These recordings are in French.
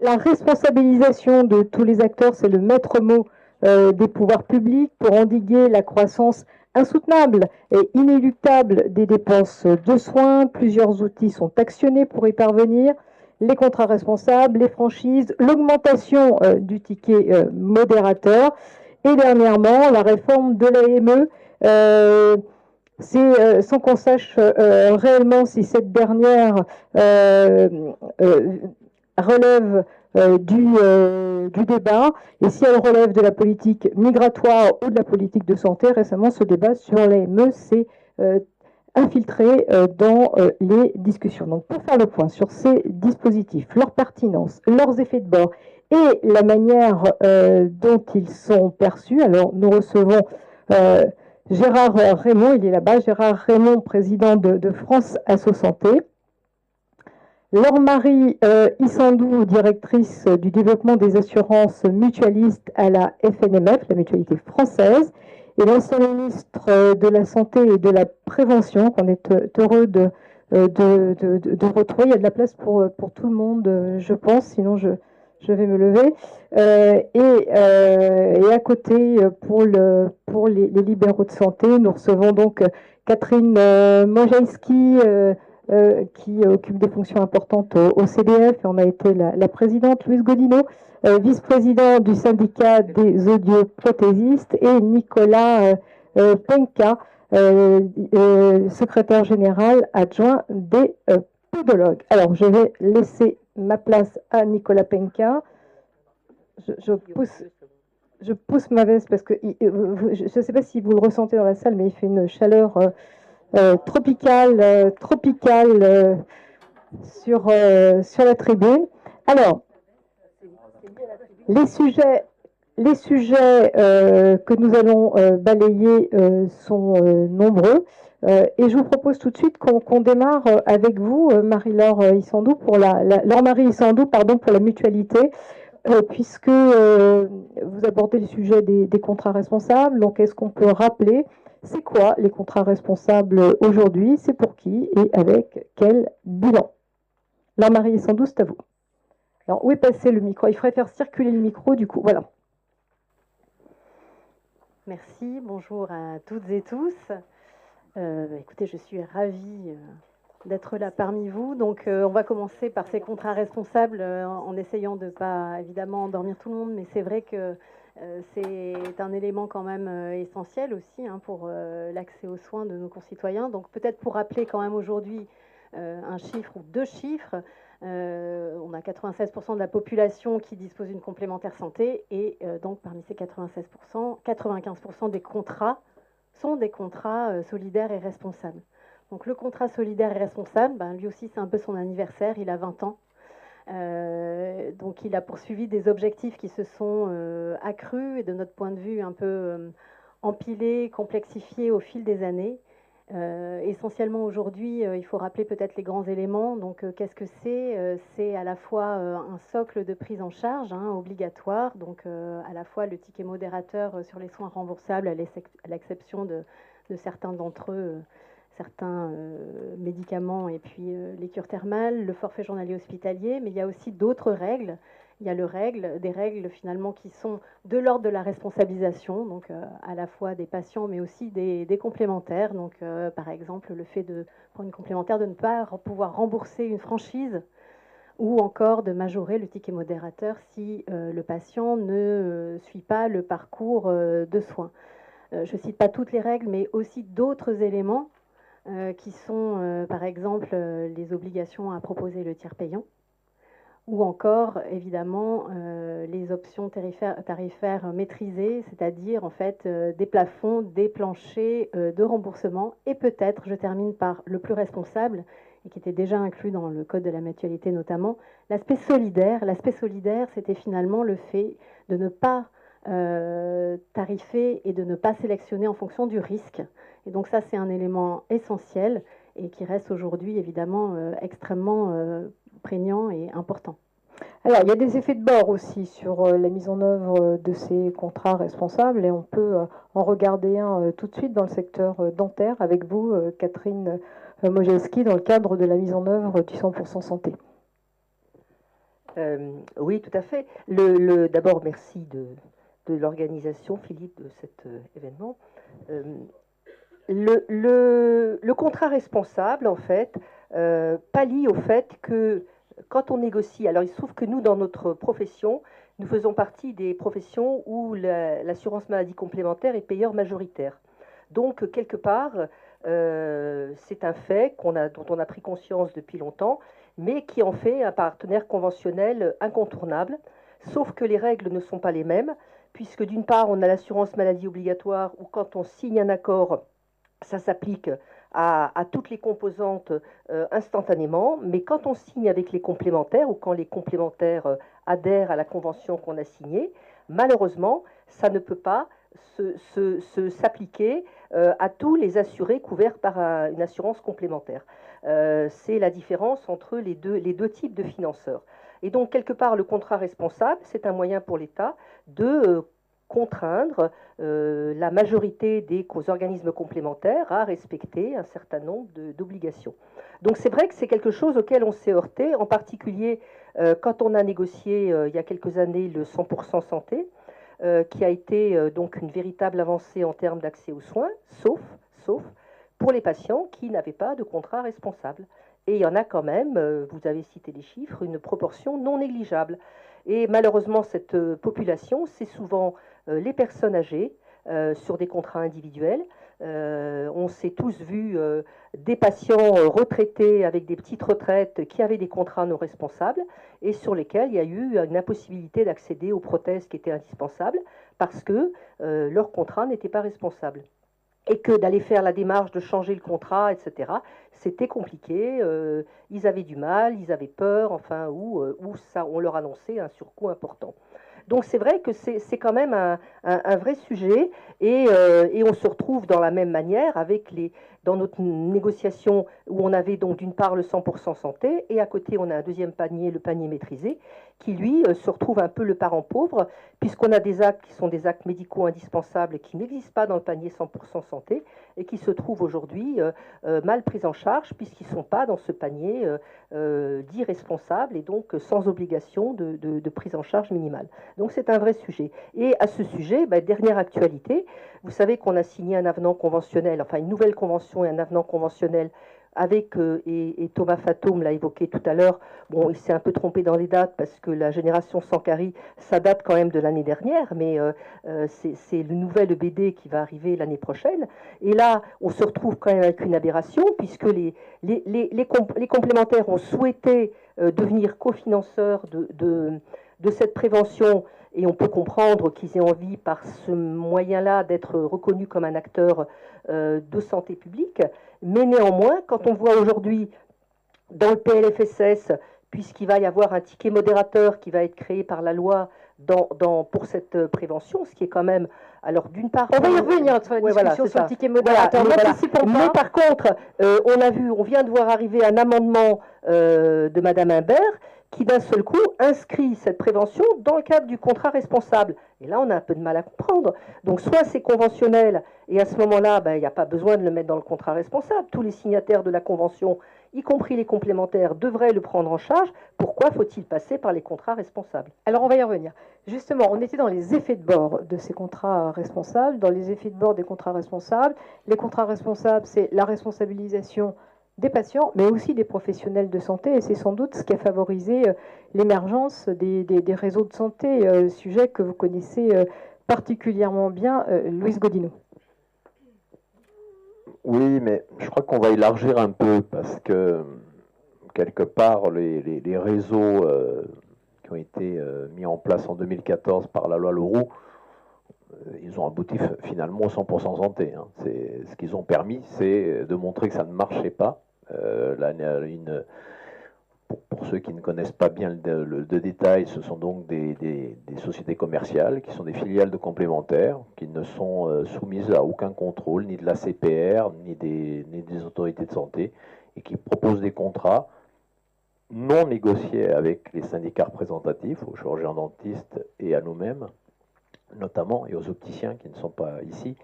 La responsabilisation de tous les acteurs, c'est le maître mot des pouvoirs publics pour endiguer la croissance insoutenable et inéluctable des dépenses de soins. Plusieurs outils sont actionnés pour y parvenir. Les contrats responsables, les franchises, l'augmentation du ticket modérateur et dernièrement la réforme de l'AME. C'est sans qu'on sache réellement si cette dernière relève du débat et si elle relève de la politique migratoire ou de la politique de santé. Récemment, ce débat sur l'AME s'est infiltré dans les discussions. Donc, pour faire le point sur ces dispositifs, leur pertinence, leurs effets de bord et la manière dont ils sont perçus, alors nous recevons Gérard Raymond, il est là-bas, Gérard Raymond, président de France Asso Santé. Laure-Marie Issandou, directrice du développement des assurances mutualistes à la FNMF, la mutualité française, et l'ancien ministre de la Santé et de la Prévention, qu'on est heureux de retrouver. Il y a de la place pour tout le monde, je pense, sinon je vais me lever. Et à côté, pour les libéraux de santé, nous recevons donc Catherine Mojejski, qui occupe des fonctions importantes au CDF, et on a été la présidente, Louise Godino, vice-président du syndicat des audioprothésistes, et Nicolas Penka, secrétaire général adjoint des podologues. Alors, je vais laisser ma place à Nicolas Penka. Je pousse ma veste parce que je ne sais pas si vous le ressentez dans la salle, mais il fait une chaleur tropicale sur la tribune. Alors, les sujets que nous allons balayer sont nombreux. Et je vous propose tout de suite qu'on démarre avec vous, Marie-Laure Issandou, Laure-Marie Issandou, pardon, pour la mutualité, puisque vous abordez le sujet des contrats responsables. Donc, est-ce qu'on peut rappeler c'est quoi les contrats responsables aujourd'hui? C'est pour qui et avec quel bilan? Laure-Marie Issandou, c'est à vous. Alors, où est passé le micro? Il faudrait faire circuler le micro, du coup. Voilà. Merci, bonjour à toutes et tous. Écoutez, je suis ravie d'être là parmi vous. Donc, on va commencer par ces contrats responsables en essayant de ne pas, évidemment, endormir tout le monde. Mais c'est vrai que c'est un élément quand même essentiel aussi pour l'accès aux soins de nos concitoyens. Donc, peut-être pour rappeler quand même aujourd'hui un chiffre ou deux chiffres. On a 96% de la population qui dispose d'une complémentaire santé et donc parmi ces 96%, 95% des contrats sont des contrats solidaires et responsables. Donc le contrat solidaire et responsable, lui aussi c'est un peu son anniversaire, il a 20 ans. Donc il a poursuivi des objectifs qui se sont accrus et de notre point de vue un peu empilés, complexifiés au fil des années. Essentiellement aujourd'hui, il faut rappeler peut-être les grands éléments. Donc, qu'est-ce que c'est? C'est à la fois un socle de prise en charge obligatoire, donc à la fois le ticket modérateur sur les soins remboursables, à l'exception de certains d'entre eux, certains médicaments et puis les cures thermales, le forfait journalier hospitalier, mais il y a aussi d'autres règles. Il y a des règles finalement qui sont de l'ordre de la responsabilisation, donc à la fois des patients, mais aussi des complémentaires. Donc, par exemple, le fait pour une complémentaire de ne pas pouvoir rembourser une franchise ou encore de majorer le ticket modérateur si le patient ne suit pas le parcours de soins. Je ne cite pas toutes les règles, mais aussi d'autres éléments qui sont, par exemple, les obligations à proposer le tiers payant, ou encore, évidemment, les options tarifaires maîtrisées, c'est-à-dire, en fait, des plafonds, des planchers de remboursement. Et peut-être, je termine par le plus responsable, et qui était déjà inclus dans le Code de la mutualité notamment, l'aspect solidaire. L'aspect solidaire, c'était finalement le fait de ne pas tarifer et de ne pas sélectionner en fonction du risque. Et donc ça, c'est un élément essentiel et qui reste aujourd'hui, évidemment, extrêmement prégnant et important. Alors, il y a des effets de bord aussi sur la mise en œuvre de ces contrats responsables et on peut en regarder un tout de suite dans le secteur dentaire avec vous, Catherine Mojejski, dans le cadre de la mise en œuvre du 100% santé. Oui, tout à fait. D'abord, merci de l'organisation, Philippe, de cet événement. Le contrat responsable, en fait, pallie au fait que quand on négocie, alors il se trouve que nous, dans notre profession, nous faisons partie des professions où l'assurance maladie complémentaire est payeur majoritaire. Donc, quelque part, c'est un fait dont on a pris conscience depuis longtemps, mais qui en fait un partenaire conventionnel incontournable, sauf que les règles ne sont pas les mêmes, puisque d'une part, on a l'assurance maladie obligatoire, où quand on signe un accord, ça s'applique à toutes les composantes instantanément, mais quand on signe avec les complémentaires ou quand les complémentaires adhèrent à la convention qu'on a signée, malheureusement, ça ne peut pas s'appliquer à tous les assurés couverts par une assurance complémentaire. C'est la différence entre les deux types de financeurs. Et donc, quelque part, le contrat responsable, c'est un moyen pour l'État de contraindre la majorité des organismes complémentaires à respecter un certain nombre d'obligations. Donc c'est vrai que c'est quelque chose auquel on s'est heurté, en particulier quand on a négocié il y a quelques années le 100% santé, qui a été donc une véritable avancée en termes d'accès aux soins, sauf pour les patients qui n'avaient pas de contrat responsable. Et il y en a quand même, vous avez cité les chiffres, une proportion non négligeable. Et malheureusement, cette population, c'est souvent les personnes âgées sur des contrats individuels. On s'est tous vus des patients retraités avec des petites retraites qui avaient des contrats non responsables et sur lesquels il y a eu une impossibilité d'accéder aux prothèses qui étaient indispensables parce que leur contrat n'était pas responsable. Et que d'aller faire la démarche de changer le contrat, etc., c'était compliqué. Ils avaient du mal, ils avaient peur, enfin, ou ça, on leur annonçait un surcoût important. Donc c'est vrai que c'est quand même un vrai sujet et on se retrouve dans la même manière avec dans notre négociation où on avait donc d'une part le 100% santé et à côté on a un deuxième panier, le panier maîtrisé, qui lui se retrouve un peu le parent pauvre puisqu'on a des actes qui sont des actes médicaux indispensables et qui n'existent pas dans le panier 100% santé et qui se trouvent aujourd'hui mal pris en charge puisqu'ils ne sont pas dans ce panier dit responsable et donc sans obligation de prise en charge minimale. Donc c'est un vrai sujet. Et à ce sujet, dernière actualité, vous savez qu'on a signé un avenant conventionnel, enfin une nouvelle convention et un avenant conventionnel avec, et Thomas Fatoum l'a évoqué tout à l'heure, bon, il s'est un peu trompé dans les dates parce que la génération Sankari, ça date quand même de l'année dernière, mais c'est le nouvel EBD qui va arriver l'année prochaine. Et là, on se retrouve quand même avec une aberration puisque les complémentaires ont souhaité devenir cofinanceurs de cette prévention et on peut comprendre qu'ils aient envie par ce moyen-là d'être reconnus comme un acteur de santé publique. Mais néanmoins, quand on voit aujourd'hui dans le PLFSS, puisqu'il va y avoir un ticket modérateur qui va être créé par la loi pour cette prévention, ce qui est quand même, alors d'une part... On va y revenir sur la discussion sur le ticket modérateur. Mais par contre, on vient de voir arriver un amendement de Madame Imbert qui d'un seul coup inscrit cette prévention dans le cadre du contrat responsable. Et là, on a un peu de mal à comprendre. Donc, soit c'est conventionnel, et à ce moment-là, il n'y a pas besoin de le mettre dans le contrat responsable. Tous les signataires de la convention, y compris les complémentaires, devraient le prendre en charge. Pourquoi faut-il passer par les contrats responsables? Alors, on va y revenir. Justement, on était dans les effets de bord de ces contrats responsables, dans les effets de bord des contrats responsables. Les contrats responsables, c'est la responsabilisation des patients, mais aussi des professionnels de santé, et c'est sans doute ce qui a favorisé l'émergence des réseaux de santé, sujet que vous connaissez particulièrement bien, Louise Godineau. Oui, mais je crois qu'on va élargir un peu, parce que, quelque part, les réseaux qui ont été mis en place en 2014 par la loi Leroux, ils ont abouti finalement au 100% santé. Hein. Ce qu'ils ont permis, c'est de montrer que ça ne marchait pas. Pour ceux qui ne connaissent pas bien le détail, ce sont donc des sociétés commerciales qui sont des filiales de complémentaires, qui ne sont soumises à aucun contrôle, ni de la CPR, ni des autorités de santé, et qui proposent des contrats non négociés avec les syndicats représentatifs, aux chirurgiens dentistes et à nous-mêmes, notamment, et aux opticiens qui ne sont pas ici.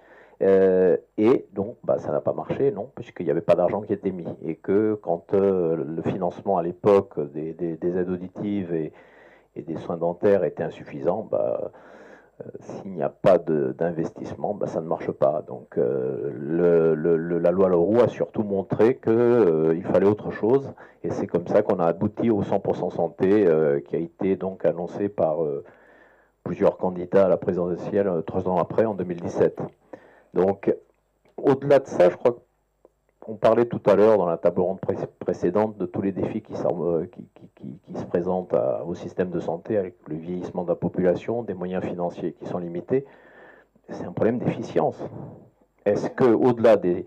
Et donc, ça n'a pas marché, non, puisqu'il n'y avait pas d'argent qui était mis. Et que quand le financement à l'époque des aides auditives et des soins dentaires étaient insuffisants, s'il n'y a pas d'investissement, ça ne marche pas. Donc la loi Leroux a surtout montré qu'il fallait autre chose, et c'est comme ça qu'on a abouti au 100% santé qui a été donc annoncé par plusieurs candidats à la présidentielle 3 ans après, en 2017. Donc au-delà de ça, je crois qu'on parlait tout à l'heure dans la table ronde précédente de tous les défis qui se présentent au système de santé avec le vieillissement de la population, des moyens financiers qui sont limités. C'est un problème d'efficience. Est-ce que au-delà des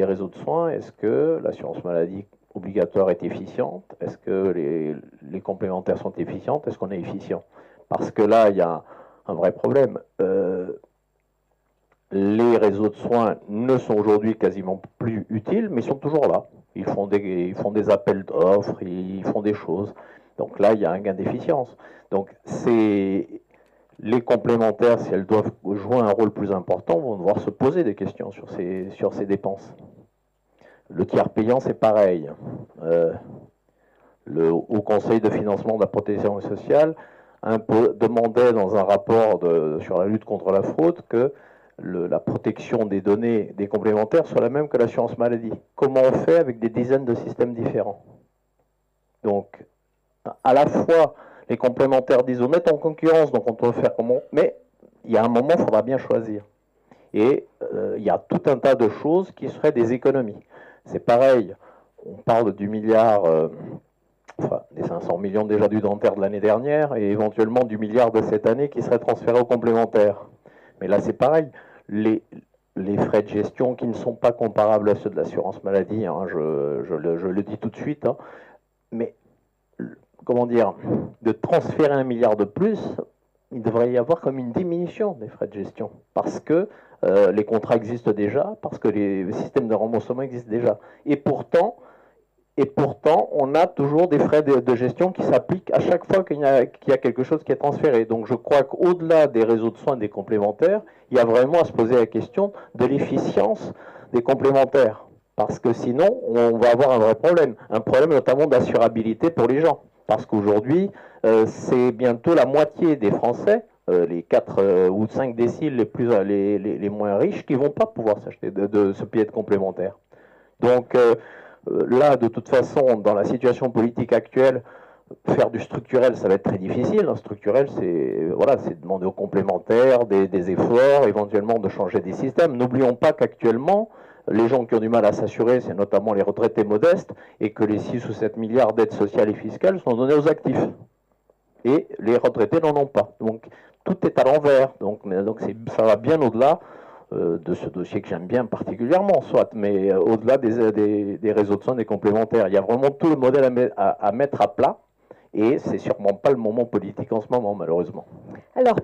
réseaux de soins, est-ce que l'assurance maladie obligatoire est efficiente? Est-ce que les complémentaires sont efficientes? Est-ce qu'on est efficient? Parce que là, il y a un vrai problème. Les réseaux de soins ne sont aujourd'hui quasiment plus utiles, mais ils sont toujours là. Ils font des appels d'offres, ils font des choses. Donc là, il y a un gain d'efficience. Donc les complémentaires, si elles doivent jouer un rôle plus important, vont devoir se poser des questions sur ces dépenses. Le tiers payant, c'est pareil. Le Haut Conseil de financement de la protection sociale demandait dans un rapport sur la lutte contre la fraude que la protection des données des complémentaires soit la même que l'assurance maladie. Comment on fait avec des dizaines de systèmes différents? Donc, à la fois, les complémentaires disent on est en concurrence, donc on peut faire comment, mais il y a un moment, il faudra bien choisir. Et il y a tout un tas de choses qui seraient des économies. C'est pareil, on parle du milliard, des 500 millions déjà du dentaire de l'année dernière, et éventuellement du milliard de cette année qui serait transféré aux complémentaires. Mais là, c'est pareil. Les frais de gestion qui ne sont pas comparables à ceux de l'assurance maladie, hein, je le dis tout de suite, hein, mais comment dire, de transférer 1 milliard de plus, il devrait y avoir comme une diminution des frais de gestion, parce que les contrats existent déjà, parce que les systèmes de remboursement existent déjà. Et pourtant, on a toujours des frais de gestion qui s'appliquent à chaque fois qu'il y a quelque chose qui est transféré. Donc je crois qu'au-delà des réseaux de soins des complémentaires, il y a vraiment à se poser la question de l'efficience des complémentaires. Parce que sinon, on va avoir un vrai problème. Un problème notamment d'assurabilité pour les gens. Parce qu'aujourd'hui, c'est bientôt la moitié des Français, les 4 ou 5 déciles les moins riches, qui ne vont pas pouvoir s'acheter de ce billet de complémentaire. Donc là, de toute façon, dans la situation politique actuelle, faire du structurel, ça va être très difficile. Un structurel, c'est demander aux complémentaires des efforts, éventuellement de changer des systèmes. N'oublions pas qu'actuellement, les gens qui ont du mal à s'assurer, c'est notamment les retraités modestes, et que les 6 ou 7 milliards d'aides sociales et fiscales sont donnés aux actifs. Et les retraités n'en ont pas. Donc tout est à l'envers. Donc ça va bien au-delà de ce dossier que j'aime bien particulièrement, soit, mais au-delà des réseaux de soins, des complémentaires. Il y a vraiment tout le modèle à mettre à plat, et c'est sûrement pas le moment politique en ce moment, malheureusement. Alors,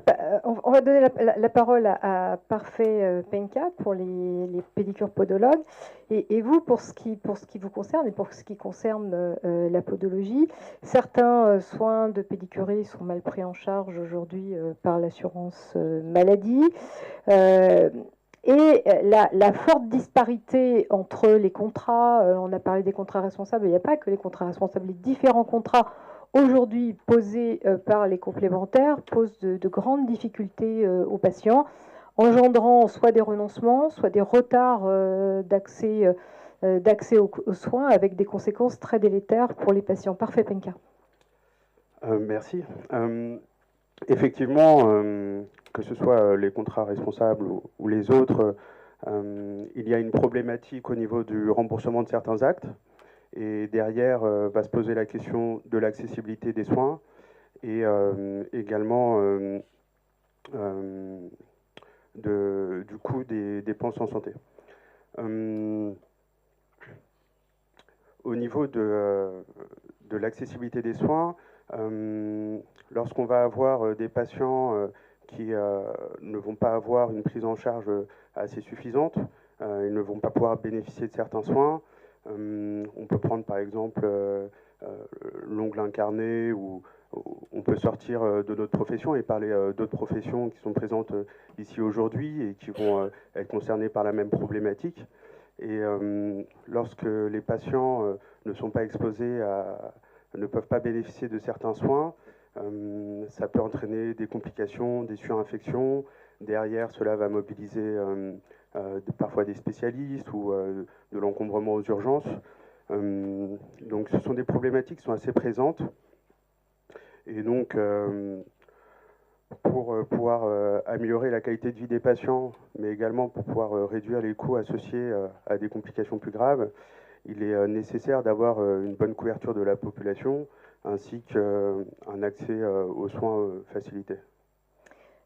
on va donner la parole à Parfait Penka pour les pédicures podologues. Et vous, pour ce qui vous concerne et pour ce qui concerne la podologie, certains soins de pédicurie sont mal pris en charge aujourd'hui par l'assurance maladie. Et la forte disparité entre les contrats, on a parlé des contrats responsables, il n'y a pas que les contrats responsables, les différents contrats aujourd'hui posés par les complémentaires posent de grandes difficultés aux patients, engendrant soit des renoncements, soit des retards d'accès aux soins, avec des conséquences très délétères pour les patients. Parfait, Penka. Merci. Effectivement, que ce soit les contrats responsables ou les autres, il y a une problématique au niveau du remboursement de certains actes. Et derrière, va se poser la question de l'accessibilité des soins et également du coût des dépenses en santé. Au niveau de l'accessibilité des soins, lorsqu'on va avoir des patients qui ne vont pas avoir une prise en charge assez suffisante, ils ne vont pas pouvoir bénéficier de certains soins. On peut prendre par exemple l'ongle incarné, ou on peut sortir de notre profession et parler d'autres professions qui sont présentes ici aujourd'hui et qui vont être concernées par la même problématique. Et lorsque les patients ne sont pas exposés ne peuvent pas bénéficier de certains soins. Ça peut entraîner des complications, des surinfections. Derrière, cela va mobiliser parfois des spécialistes ou de l'encombrement aux urgences. Donc ce sont des problématiques qui sont assez présentes. Et donc, pour pouvoir améliorer la qualité de vie des patients, mais également pour pouvoir réduire les coûts associés à des complications plus graves, il est nécessaire d'avoir une bonne couverture de la population, ainsi qu'un accès aux soins facilité.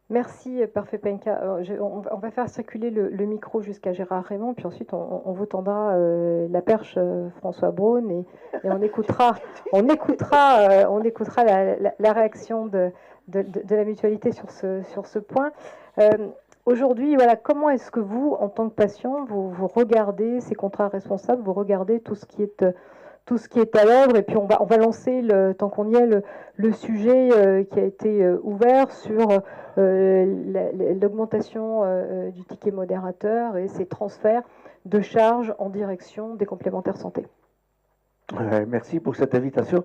Merci, Parfait Penka. On va faire circuler le micro jusqu'à Gérard Raymond, puis ensuite on vous tendra la perche, François Braun, et on écoutera la réaction de la mutualité sur ce point. Aujourd'hui, voilà, comment est-ce que vous, en tant que patient, vous regardez ces contrats responsables, vous regardez tout ce qui est à l'œuvre, et puis on va lancer, tant qu'on y est, le sujet qui a été ouvert sur l'augmentation du ticket modérateur et ces transferts de charges en direction des complémentaires santé. Merci pour cette invitation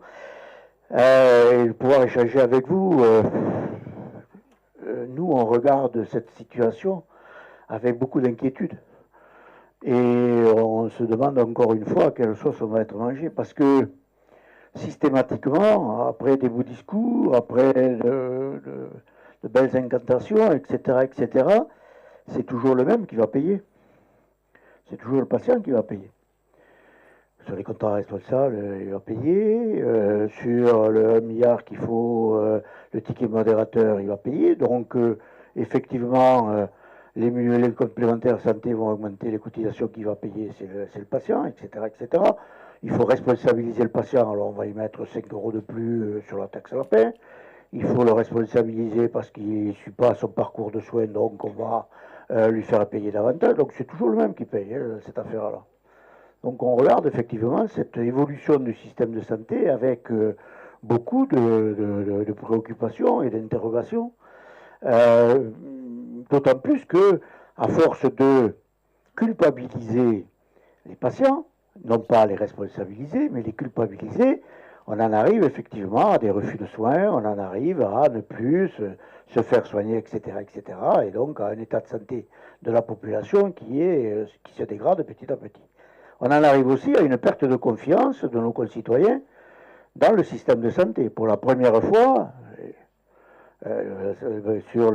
et de pouvoir échanger avec vous. Nous, on regarde cette situation avec beaucoup d'inquiétude. Et on se demande encore une fois quelle sauce on va être mangé, parce que systématiquement, après des beaux discours, après de belles incantations, etc., c'est toujours le même qui va payer. C'est toujours le patient qui va payer. Sur les contrats responsables, il va payer. Sur le 1 milliard qu'il faut, le ticket modérateur, il va payer. Donc, effectivement, les complémentaires santé vont augmenter, les cotisations qu'il va payer, c'est le patient, etc., etc. Il faut responsabiliser le patient, alors on va y mettre 5 € de plus sur la taxe à la paix. Il faut le responsabiliser parce qu'il ne suit pas son parcours de soins, donc on va lui faire payer davantage. Donc c'est toujours le même qui paye, cette affaire-là. Donc on regarde effectivement cette évolution du système de santé avec beaucoup de préoccupations et d'interrogations. D'autant plus que, à force de culpabiliser les patients, non pas les responsabiliser, mais les culpabiliser, on en arrive effectivement à des refus de soins, on en arrive à ne plus se faire soigner, etc., etc., et donc à un état de santé de la population qui se dégrade petit à petit. On en arrive aussi à une perte de confiance de nos concitoyens dans le système de santé. Pour la première fois, sur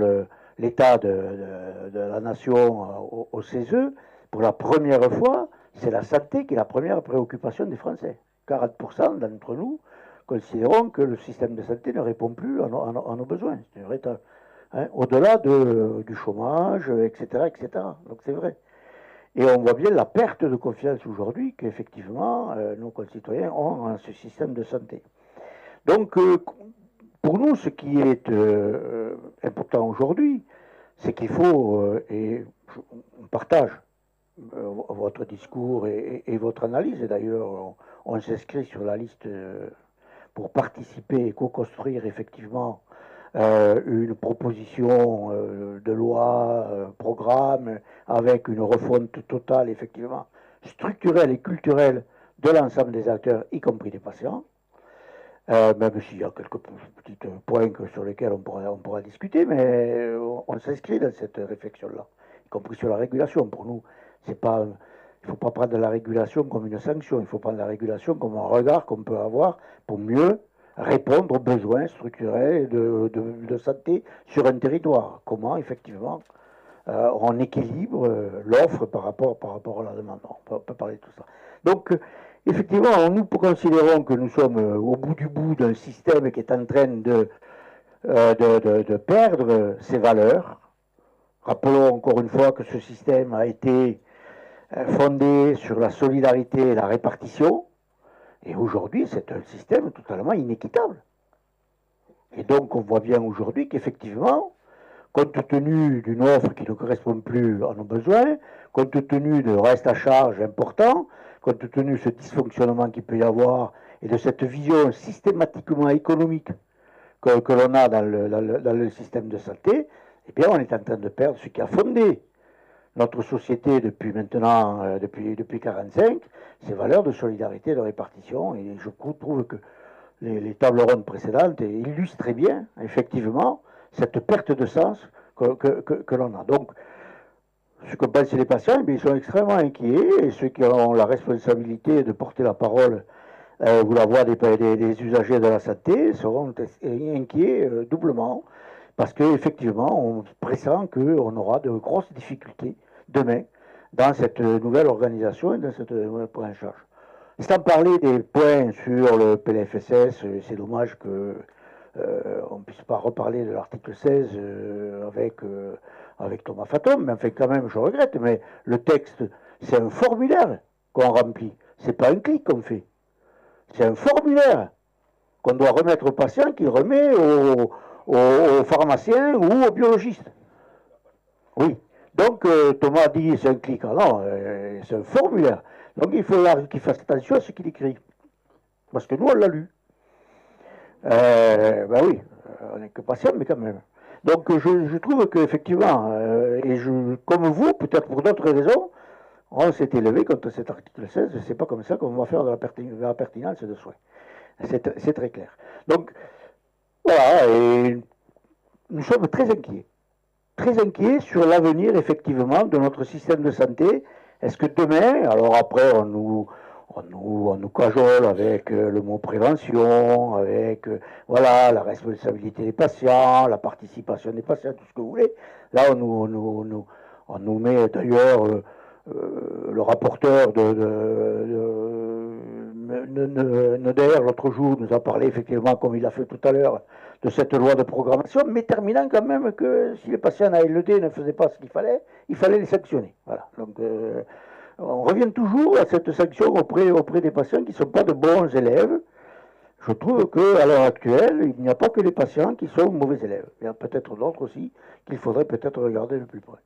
l'état de la nation au CESE, pour la première fois, c'est la santé qui est la première préoccupation des Français. 40% d'entre nous considérons que le système de santé ne répond plus à nos besoins. C'est un vrai, au-delà du chômage, etc., etc. Donc c'est vrai. Et on voit bien la perte de confiance aujourd'hui qu'effectivement nos concitoyens ont en ce système de santé. Donc pour nous, ce qui est important aujourd'hui, c'est qu'il faut, et on partage votre discours et votre analyse, et d'ailleurs on s'inscrit sur la liste pour participer et co-construire effectivement une proposition de loi, programme, avec une refonte totale, effectivement, structurelle et culturelle de l'ensemble des acteurs, y compris des patients, même s'il y a quelques petits points sur lesquels on pourra discuter, mais on s'inscrit dans cette réflexion-là, y compris sur la régulation. Pour nous, c'est pas... Il ne faut pas prendre la régulation comme une sanction, il faut prendre la régulation comme un regard qu'on peut avoir pour mieux répondre aux besoins structurels de santé sur un territoire. Comment, effectivement, on équilibre l'offre par rapport à la demande. On peut parler de tout ça. Donc, effectivement, nous considérons que nous sommes au bout d'un système qui est en train de perdre ses valeurs. Rappelons encore une fois que ce système a été fondé sur la solidarité et la répartition. Et aujourd'hui, c'est un système totalement inéquitable. Et donc, on voit bien aujourd'hui qu'effectivement, compte tenu d'une offre qui ne correspond plus à nos besoins, compte tenu de reste à charge important, compte tenu de ce dysfonctionnement qu'il peut y avoir et de cette vision systématiquement économique que l'on a dans le système de santé, eh bien, on est en train de perdre ce qui a fondé notre société depuis maintenant, depuis 1945, ces valeurs de solidarité et de répartition. Et je trouve que les tables rondes précédentes illustraient bien, effectivement, cette perte de sens que l'on a. Donc, ce que pensent les patients, ils sont extrêmement inquiets, et ceux qui ont la responsabilité de porter la parole ou la voix des usagers de la santé seront inquiets doublement, parce qu'effectivement, on pressent qu'on aura de grosses difficultés demain dans cette nouvelle organisation et dans cette nouvelle prise en charge. Sans parler des points sur le PLFSS, c'est dommage que on ne puisse pas reparler de l'article 16 avec Thomas Fatome, mais enfin quand même je regrette, mais le texte, c'est un formulaire qu'on remplit, c'est pas un clic qu'on fait. C'est un formulaire qu'on doit remettre au patient, qu'il remet au pharmacien ou au biologiste. Oui. Donc Thomas dit c'est un clic. Ah non, c'est un formulaire. Donc il faut qu'il fasse attention à ce qu'il écrit. Parce que nous, on l'a lu. Ben oui, on n'est que patient, mais quand même. Donc je trouve qu'effectivement, comme vous, peut-être pour d'autres raisons, on s'est élevé contre cet article 16, c'est pas comme ça qu'on va faire de la pertinence de soins. C'est très clair. Donc, voilà, et nous sommes très inquiets sur l'avenir, effectivement, de notre système de santé. Est-ce que demain, alors après, on nous cajole avec le mot prévention, avec voilà, la responsabilité des patients, la participation des patients, tout ce que vous voulez. Là, on nous met d'ailleurs le rapporteur Noder, l'autre jour, nous a parlé effectivement, comme il a fait tout à l'heure, de cette loi de programmation, mais terminant quand même que si les patients à ALD ne faisaient pas ce qu'il fallait les sanctionner. Voilà. Donc, on revient toujours à cette sanction auprès des patients qui ne sont pas de bons élèves. Je trouve qu'à l'heure actuelle, il n'y a pas que les patients qui sont mauvais élèves. Il y a peut-être d'autres aussi qu'il faudrait peut-être regarder de plus près.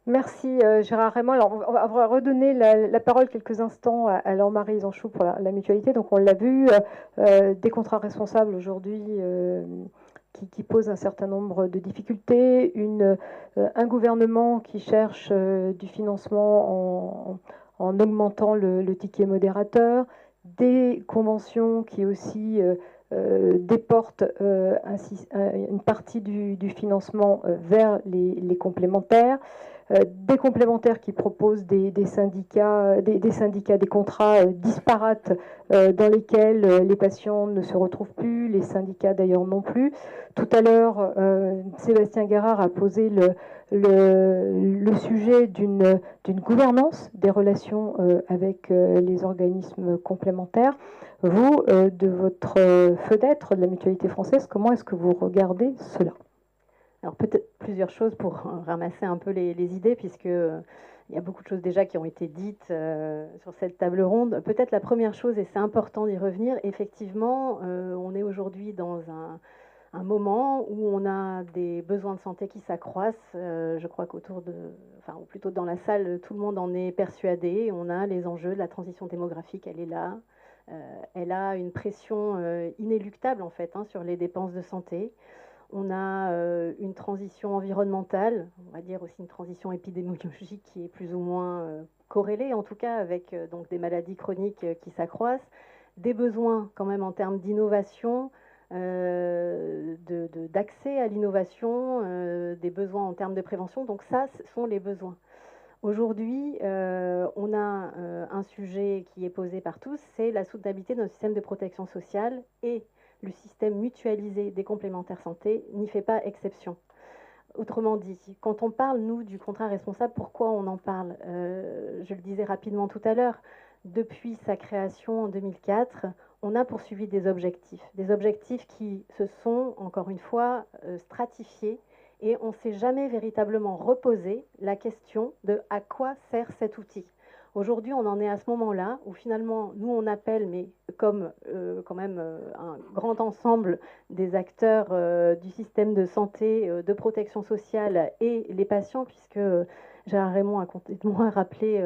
Merci Gérard Raymond. Alors, on va redonner la parole quelques instants à Laure-Marie Isanchou pour la mutualité. Donc on l'a vu, des contrats responsables aujourd'hui qui posent un certain nombre de difficultés, un gouvernement qui cherche du financement en augmentant le ticket modérateur, des conventions qui aussi déportent une partie du financement vers les complémentaires. Des complémentaires qui proposent des syndicats, des contrats disparates dans lesquels les patients ne se retrouvent plus, les syndicats d'ailleurs non plus. Tout à l'heure, Sébastien Guérard a posé le sujet d'une gouvernance des relations avec les organismes complémentaires. Vous, de votre fenêtre de la mutualité française, comment est-ce que vous regardez cela ? Alors peut-être plusieurs choses pour ramasser un peu les idées, puisque il y a beaucoup de choses déjà qui ont été dites sur cette table ronde. Peut-être la première chose, et c'est important d'y revenir, effectivement, on est aujourd'hui dans un moment où on a des besoins de santé qui s'accroissent. Je crois ou plutôt dans la salle, tout le monde en est persuadé. On a les enjeux de la transition démographique, elle est là. Elle a une pression inéluctable en fait sur les dépenses de santé. On a une transition environnementale, on va dire aussi une transition épidémiologique qui est plus ou moins corrélée, en tout cas avec donc des maladies chroniques qui s'accroissent, des besoins quand même en termes d'innovation, d'accès à l'innovation, des besoins en termes de prévention. Donc ça, ce sont les besoins. Aujourd'hui, on a un sujet qui est posé par tous, c'est la soutenabilité de notre système de protection sociale, et le système mutualisé des complémentaires santé n'y fait pas exception. Autrement dit, quand on parle, nous, du contrat responsable, pourquoi on en parle ? Je le disais rapidement tout à l'heure, depuis sa création en 2004, on a poursuivi des objectifs qui se sont, encore une fois, stratifiés, et on ne s'est jamais véritablement reposé la question de à quoi sert cet outil. Aujourd'hui, on en est à ce moment-là où finalement, nous, on appelle, mais comme quand même un grand ensemble des acteurs du système de santé, de protection sociale et les patients, puisque Gérard Raymond a complètement rappelé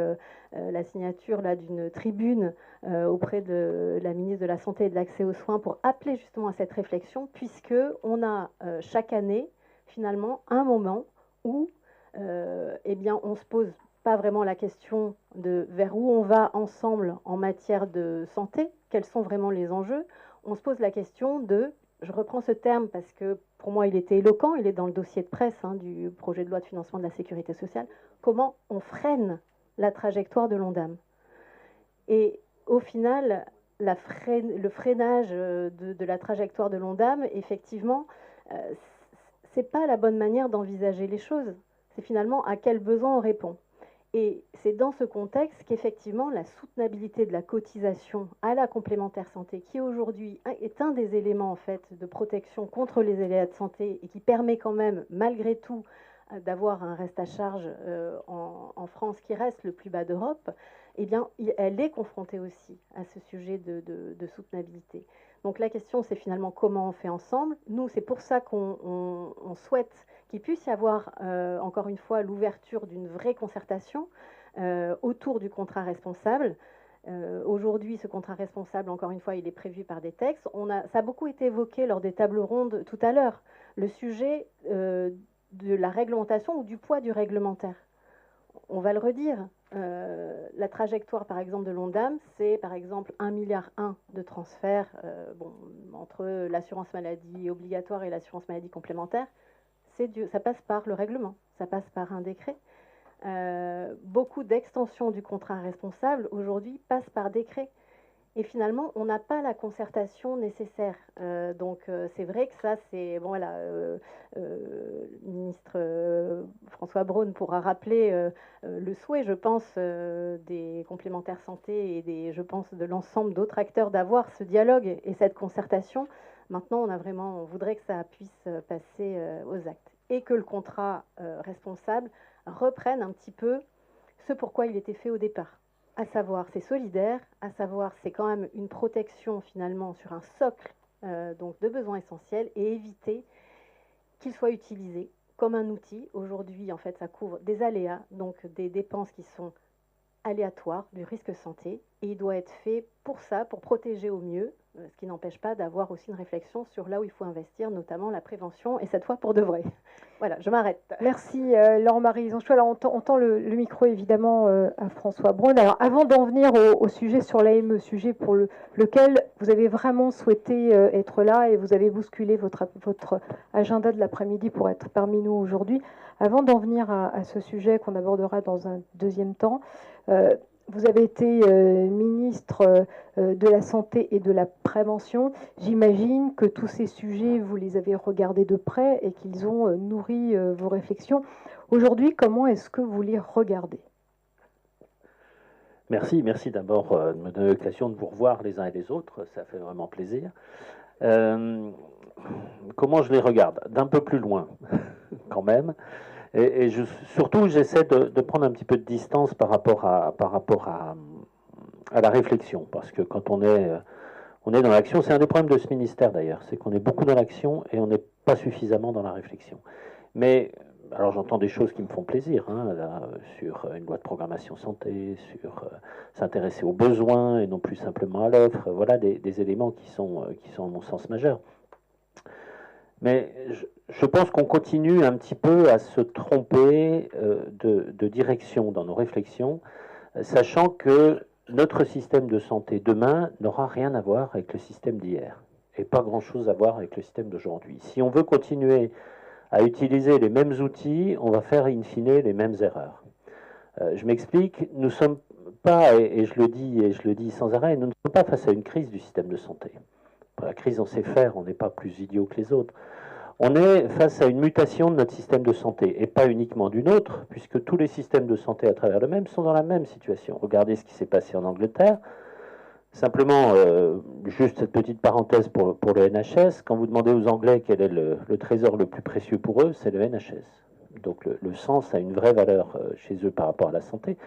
la signature d'une tribune auprès de la ministre de la Santé et de l'Accès aux soins pour appeler justement à cette réflexion, puisqu'on a chaque année, finalement, un moment où eh bien, on se pose pas vraiment la question de vers où on va ensemble en matière de santé, quels sont vraiment les enjeux. on se pose la question de, je reprends ce terme parce que pour moi il était éloquent, il est dans le dossier de presse du projet de loi de financement de la sécurité sociale, comment on freine la trajectoire de l'Ondam. Et au final, le freinage de la trajectoire de l'Ondam, effectivement, c'est pas la bonne manière d'envisager les choses. C'est finalement à quel besoin on répond. Et c'est dans ce contexte qu'effectivement la soutenabilité de la cotisation à la complémentaire santé, qui aujourd'hui est un des éléments en fait de protection contre les aléas de santé et qui permet quand même malgré tout d'avoir un reste à charge en France qui reste le plus bas d'Europe, eh bien elle est confrontée aussi à ce sujet de soutenabilité. Donc la question c'est finalement comment on fait ensemble. Nous c'est pour ça qu'on souhaite qu'il puisse y avoir, encore une fois, l'ouverture d'une vraie concertation autour du contrat responsable. Aujourd'hui, ce contrat responsable, encore une fois, il est prévu par des textes. Ça a beaucoup été évoqué lors des tables rondes tout à l'heure, le sujet de la réglementation ou du poids du réglementaire. On va le redire, la trajectoire, par exemple, de l'Ondam, c'est, par exemple, 1,1 milliard de transferts entre l'assurance maladie obligatoire et l'assurance maladie complémentaire. Ça passe par le règlement, ça passe par un décret. Beaucoup d'extensions du contrat responsable aujourd'hui passent par décret. Et finalement, on n'a pas la concertation nécessaire. Donc, c'est vrai que ça, c'est... Bon, voilà, le ministre François Braun pourra rappeler le souhait, je pense, des complémentaires santé et je pense, de l'ensemble d'autres acteurs d'avoir ce dialogue et cette concertation. Maintenant, on voudrait que ça puisse passer aux actes et que le contrat responsable reprenne un petit peu ce pourquoi il était fait au départ. À savoir, c'est solidaire, à savoir, c'est quand même une protection finalement sur un socle donc de besoins essentiels et éviter qu'il soit utilisé comme un outil. Aujourd'hui, en fait, ça couvre des aléas, donc des dépenses qui sont aléatoires, du risque santé, et il doit être fait pour ça, pour protéger au mieux, ce qui n'empêche pas d'avoir aussi une réflexion sur là où il faut investir, notamment la prévention, et cette fois pour de vrai. Voilà, je m'arrête. Merci Laure-Marie Zonchou. Alors on tend le micro évidemment à François Braun. Alors avant d'en venir au sujet sur l'AME, sujet pour lequel vous avez vraiment souhaité être là et vous avez bousculé votre agenda de l'après-midi pour être parmi nous aujourd'hui, avant d'en venir à ce sujet qu'on abordera dans un deuxième temps, vous avez été ministre de la Santé et de la Prévention. J'imagine que tous ces sujets, vous les avez regardés de près et qu'ils ont nourri vos réflexions. Aujourd'hui, comment est-ce que vous les regardez ? Merci d'abord de me donner l'occasion de vous revoir les uns et les autres. Ça fait vraiment plaisir. Comment je les regarde ? D'un peu plus loin, quand même. Et surtout, j'essaie de prendre un petit peu de distance par rapport à la réflexion, parce que quand on est dans l'action, c'est un des problèmes de ce ministère d'ailleurs, c'est qu'on est beaucoup dans l'action et on n'est pas suffisamment dans la réflexion. Mais, alors j'entends des choses qui me font plaisir, là, sur une loi de programmation santé, sur s'intéresser aux besoins et non plus simplement à l'offre, voilà des éléments qui sont à mon sens majeurs. Mais je pense qu'on continue un petit peu à se tromper de direction dans nos réflexions, sachant que notre système de santé demain n'aura rien à voir avec le système d'hier et pas grand-chose à voir avec le système d'aujourd'hui. Si on veut continuer à utiliser les mêmes outils, on va faire in fine les mêmes erreurs. Je m'explique, nous ne sommes pas, et je le dis sans arrêt, nous ne sommes pas face à une crise du système de santé. Pour la crise, on sait faire, on n'est pas plus idiot que les autres. On est face à une mutation de notre système de santé, et pas uniquement d'une autre, puisque tous les systèmes de santé à travers le même sont dans la même situation. Regardez ce qui s'est passé en Angleterre. Simplement, juste cette petite parenthèse pour le NHS, quand vous demandez aux Anglais quel est le trésor le plus précieux pour eux, c'est le NHS. Donc le sens a une vraie valeur chez eux par rapport à la santé.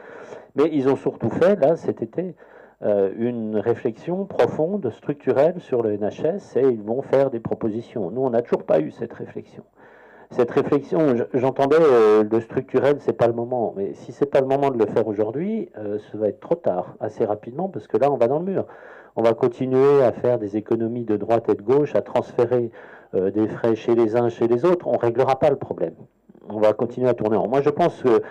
Mais ils ont surtout fait, là, cet été, une réflexion profonde, structurelle sur le NHS, et ils vont faire des propositions. Nous, on n'a toujours pas eu cette réflexion. Cette réflexion, j'entendais le structurel, c'est pas le moment. Mais si c'est pas le moment de le faire aujourd'hui, ça va être trop tard, assez rapidement, parce que là, on va dans le mur. On va continuer à faire des économies de droite et de gauche, à transférer des frais chez les uns, chez les autres. On ne réglera pas le problème. On va continuer à tourner en rond. Moi, je pense que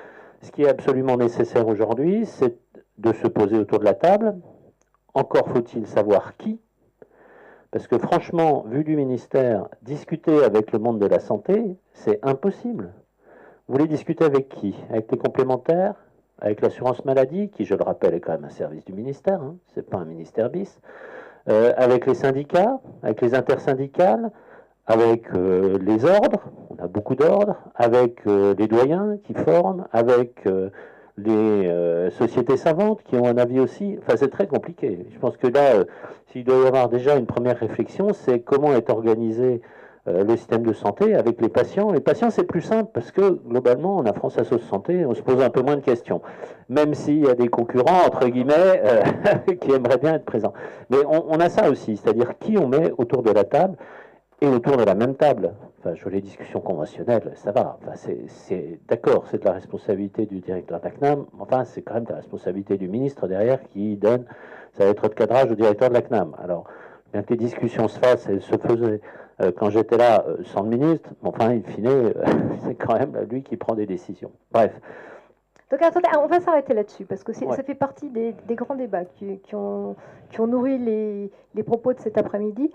ce qui est absolument nécessaire aujourd'hui, c'est de se poser autour de la table. Encore faut-il savoir qui. Parce que franchement, vu du ministère, discuter avec le monde de la santé, c'est impossible. Vous voulez discuter avec qui? Avec les complémentaires? Avec l'assurance maladie, qui, je le rappelle, est quand même un service du ministère, hein, c'est pas un ministère bis. Avec les syndicats, avec les intersyndicales, avec les ordres, on a beaucoup d'ordres, avec les doyens qui forment, avec les sociétés savantes qui ont un avis aussi. Enfin, c'est très compliqué. Je pense que là, s'il doit y avoir déjà une première réflexion, c'est comment est organisé le système de santé avec les patients. Les patients, c'est plus simple parce que globalement, en France Assos Santé, on se pose un peu moins de questions, même s'il y a des concurrents, entre guillemets, qui aimeraient bien être présents. Mais on a ça aussi, c'est-à-dire qui on met autour de la table et autour de la même table. Enfin, je vois les discussions conventionnelles, ça va. Enfin, c'est d'accord, c'est de la responsabilité du directeur de la CNAM. Enfin, c'est quand même de la responsabilité du ministre derrière qui donne sa lettre de cadrage au directeur de la CNAM. Alors, bien que les discussions se fassent, elles se faisaient quand j'étais là sans le ministre. Enfin, in fine, c'est quand même lui qui prend des décisions. Bref. Donc attendez, on va s'arrêter là-dessus, parce que ça fait partie des grands débats qui ont nourri les propos de cet après-midi.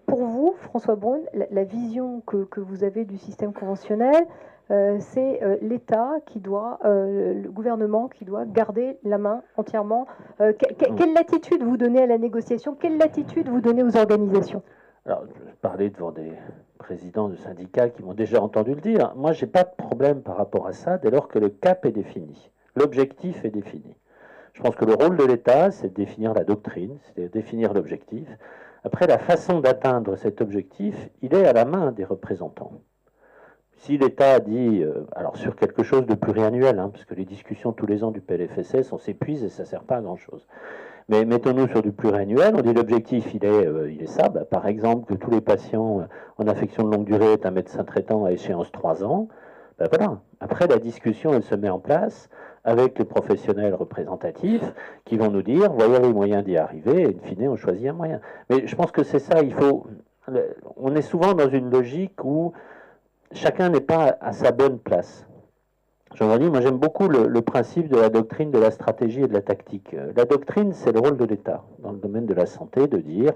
Pour vous, François Braun, la vision que vous avez du système conventionnel, c'est l'État qui doit, le gouvernement qui doit garder la main entièrement. Quelle latitude vous donnez à la négociation? Quelle latitude vous donnez aux organisations? Alors, je parlais devant des présidents de syndicats qui m'ont déjà entendu le dire. Moi, je n'ai pas de problème par rapport à ça dès lors que le cap est défini. L'objectif est défini. Je pense que le rôle de l'État, c'est de définir la doctrine, c'est de définir l'objectif. Après, la façon d'atteindre cet objectif, il est à la main des représentants. Si l'État dit, alors sur quelque chose de pluriannuel, hein, parce que les discussions tous les ans du PLFSS, on s'épuise et ça ne sert pas à grand-chose. Mais mettons-nous sur du pluriannuel, on dit l'objectif, il est ça, bah, par exemple, que tous les patients en affection de longue durée aient un médecin traitant à échéance 3 ans. Ben voilà. Après, la discussion, elle se met en place avec les professionnels représentatifs qui vont nous dire, voyons les moyens d'y arriver, et in fine, on choisit un moyen. Mais je pense que c'est ça, on est souvent dans une logique où chacun n'est pas à sa bonne place. J'en dis, moi j'aime beaucoup le principe de la doctrine, de la stratégie et de la tactique. La doctrine, c'est le rôle de l'État dans le domaine de la santé, de dire,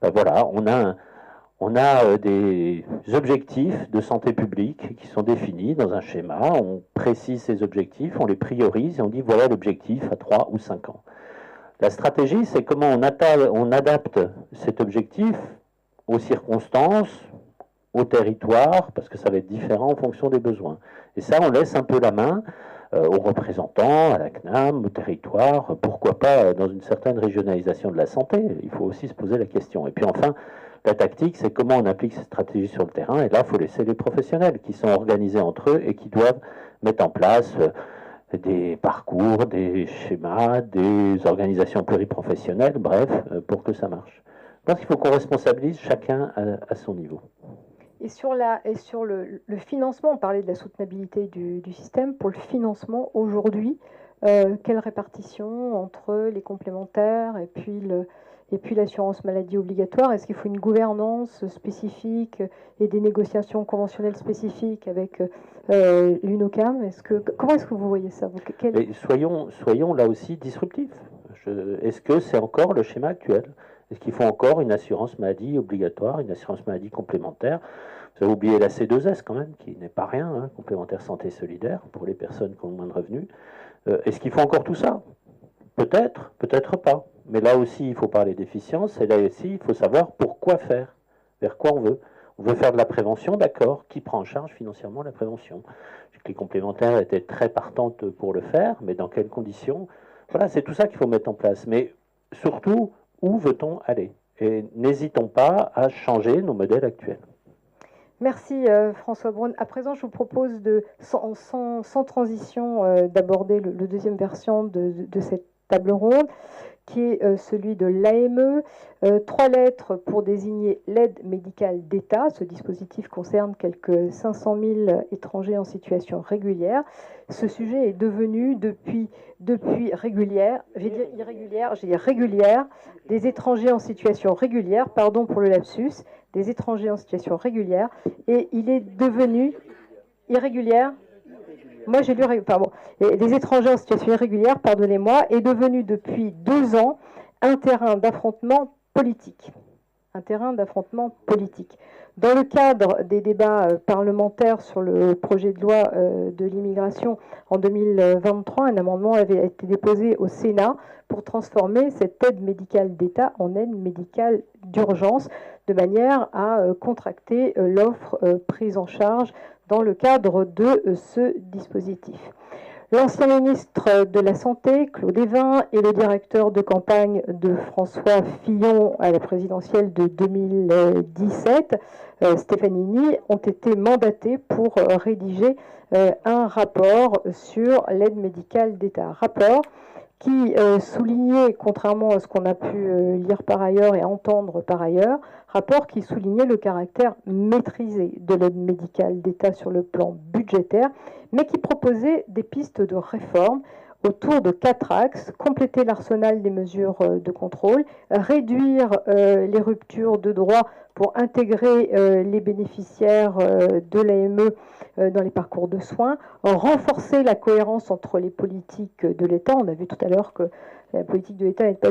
ben voilà, on a des objectifs de santé publique qui sont définis dans un schéma, on précise ces objectifs, on les priorise et on dit voilà l'objectif à 3 ou 5 ans. La stratégie, c'est comment on adapte cet objectif aux circonstances, au territoire, parce que ça va être différent en fonction des besoins. Et ça, on laisse un peu la main aux représentants, à la CNAM, au territoire, pourquoi pas dans une certaine régionalisation de la santé. Il faut aussi se poser la question. Et puis enfin, la tactique, c'est comment on applique cette stratégie sur le terrain. Et là, il faut laisser les professionnels qui sont organisés entre eux et qui doivent mettre en place des parcours, des schémas, des organisations pluriprofessionnelles, bref, pour que ça marche. Je pense qu'il faut qu'on responsabilise chacun à son niveau. Et sur le financement, on parlait de la soutenabilité du système. Pour le financement, aujourd'hui, quelle répartition entre les complémentaires et puis l'assurance maladie obligatoire? Est-ce qu'il faut une gouvernance spécifique et des négociations conventionnelles spécifiques avec l'UNOCAM? Comment est-ce que vous voyez ça? Mais soyons là aussi disruptifs. Est-ce que c'est encore le schéma actuel? Est-ce qu'il faut encore une assurance maladie obligatoire, une assurance maladie complémentaire? Vous avez oublié la C2S quand même, qui n'est pas rien, hein, complémentaire santé solidaire pour les personnes qui ont moins de revenus. Est-ce qu'il faut encore tout ça? Peut-être, peut-être pas. Mais là aussi, il faut parler d'efficience, et là aussi, il faut savoir pourquoi faire, vers quoi on veut. On veut faire de la prévention, d'accord. Qui prend en charge financièrement la prévention? Les complémentaires étaient très partantes pour le faire, mais dans quelles conditions? Voilà, c'est tout ça qu'il faut mettre en place. Mais surtout, où veut-on aller? Et n'hésitons pas à changer nos modèles actuels. Merci François Braun. À présent, je vous propose sans transition d'aborder le deuxième version de cette table ronde, qui est celui de l'AME. 3 lettres pour désigner l'aide médicale d'État. Ce dispositif concerne quelques 500 000 étrangers en situation régulière. Ce sujet est devenu depuis régulière, j'ai dit irrégulière, j'ai dit régulière, des étrangers en situation régulière, pardon pour le lapsus, des étrangers en situation régulière, et il est devenu irrégulière. Moi, j'ai lu, pardon, des étrangers en situation irrégulière, pardonnez-moi, est devenu depuis 2 ans un terrain d'affrontement politique. un terrain d'affrontement politique. Dans le cadre des débats parlementaires sur le projet de loi de l'immigration en 2023, un amendement avait été déposé au Sénat pour transformer cette aide médicale d'État en aide médicale d'urgence, de manière à contracter l'offre prise en charge dans le cadre de ce dispositif. L'ancien ministre de la Santé, Claude Évin, et le directeur de campagne de François Fillon à la présidentielle de 2017, Stefanini, ont été mandatés pour rédiger un rapport sur l'aide médicale d'État. Rapport qui soulignait, contrairement à ce qu'on a pu lire par ailleurs et entendre par ailleurs, rapport qui soulignait le caractère maîtrisé de l'aide médicale d'État sur le plan budgétaire, mais qui proposait des pistes de réforme autour de 4 axes: compléter l'arsenal des mesures de contrôle, réduire les ruptures de droit pour intégrer les bénéficiaires de l'AME dans les parcours de soins, renforcer la cohérence entre les politiques de l'État. On a vu tout à l'heure que la politique de l'État n'est pas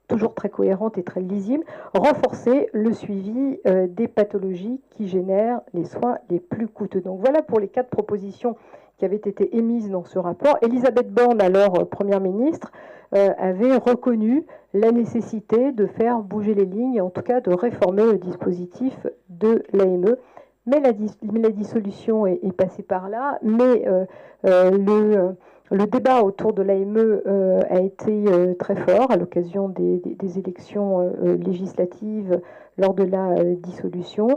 toujours très cohérente et très lisible, renforcer le suivi des pathologies qui génèrent les soins les plus coûteux. Donc voilà pour les 4 propositions qui avaient été émises dans ce rapport. Elisabeth Borne, alors Première ministre, avait reconnu la nécessité de faire bouger les lignes, en tout cas de réformer le dispositif de l'AME. Mais la dissolution est passée par là, mais le débat autour de l'AME a été très fort à l'occasion des élections législatives lors de la dissolution.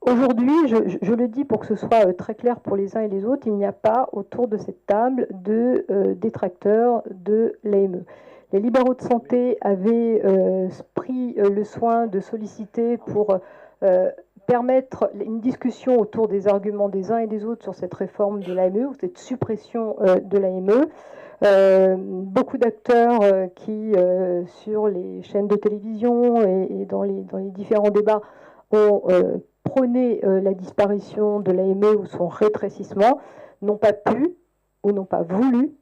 Aujourd'hui, je le dis pour que ce soit très clair pour les uns et les autres, il n'y a pas autour de cette table de détracteurs de l'AME. Les libéraux de santé avaient pris le soin de solliciter pour permettre une discussion autour des arguments des uns et des autres sur cette réforme de l'AME ou cette suppression de l'AME. Beaucoup d'acteurs qui, sur les chaînes de télévision et dans les différents débats, ont prôné la disparition de l'AME ou son rétrécissement, n'ont pas pu ou n'ont pas voulu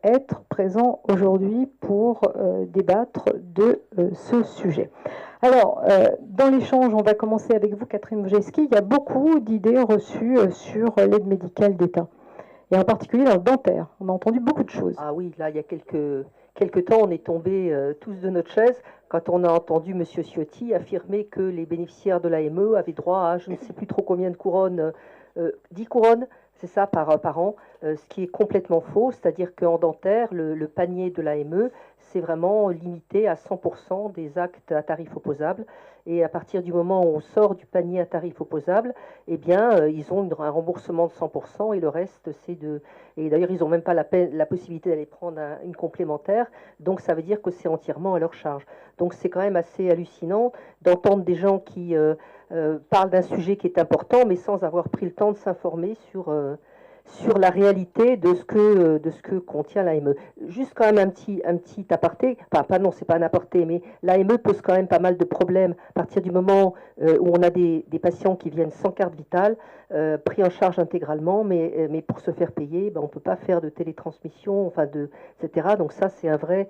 être présents aujourd'hui pour débattre de ce sujet. Alors, dans l'échange, on va commencer avec vous, Catherine Wojewski. Il y a beaucoup d'idées reçues sur l'aide médicale d'État, et en particulier dans le dentaire. On a entendu beaucoup de choses. Ah oui, là, il y a quelques temps, on est tombés tous de notre chaise quand on a entendu M. Ciotti affirmer que les bénéficiaires de l'AME avaient droit à je ne sais plus trop combien de couronnes, 10 couronnes, c'est ça, par an, ce qui est complètement faux. C'est-à-dire qu'en dentaire, le panier de l'AME, c'est vraiment limité à 100% des actes à tarif opposable. Et à partir du moment où on sort du panier à tarif opposable, eh bien, ils ont un remboursement de 100% et le reste, c'est de... Et d'ailleurs, ils n'ont même pas la possibilité d'aller prendre une complémentaire. Donc, ça veut dire que c'est entièrement à leur charge. Donc, c'est quand même assez hallucinant d'entendre des gens qui parlent d'un sujet qui est important, mais sans avoir pris le temps de s'informer sur la réalité de ce que contient l'AME. Juste quand même un petit aparté, non, c'est pas un aparté, mais l'AME pose quand même pas mal de problèmes à partir du moment où on a des patients qui viennent sans carte vitale, pris en charge intégralement, mais pour se faire payer, on ne peut pas faire de télétransmission, etc. Donc ça, c'est un vrai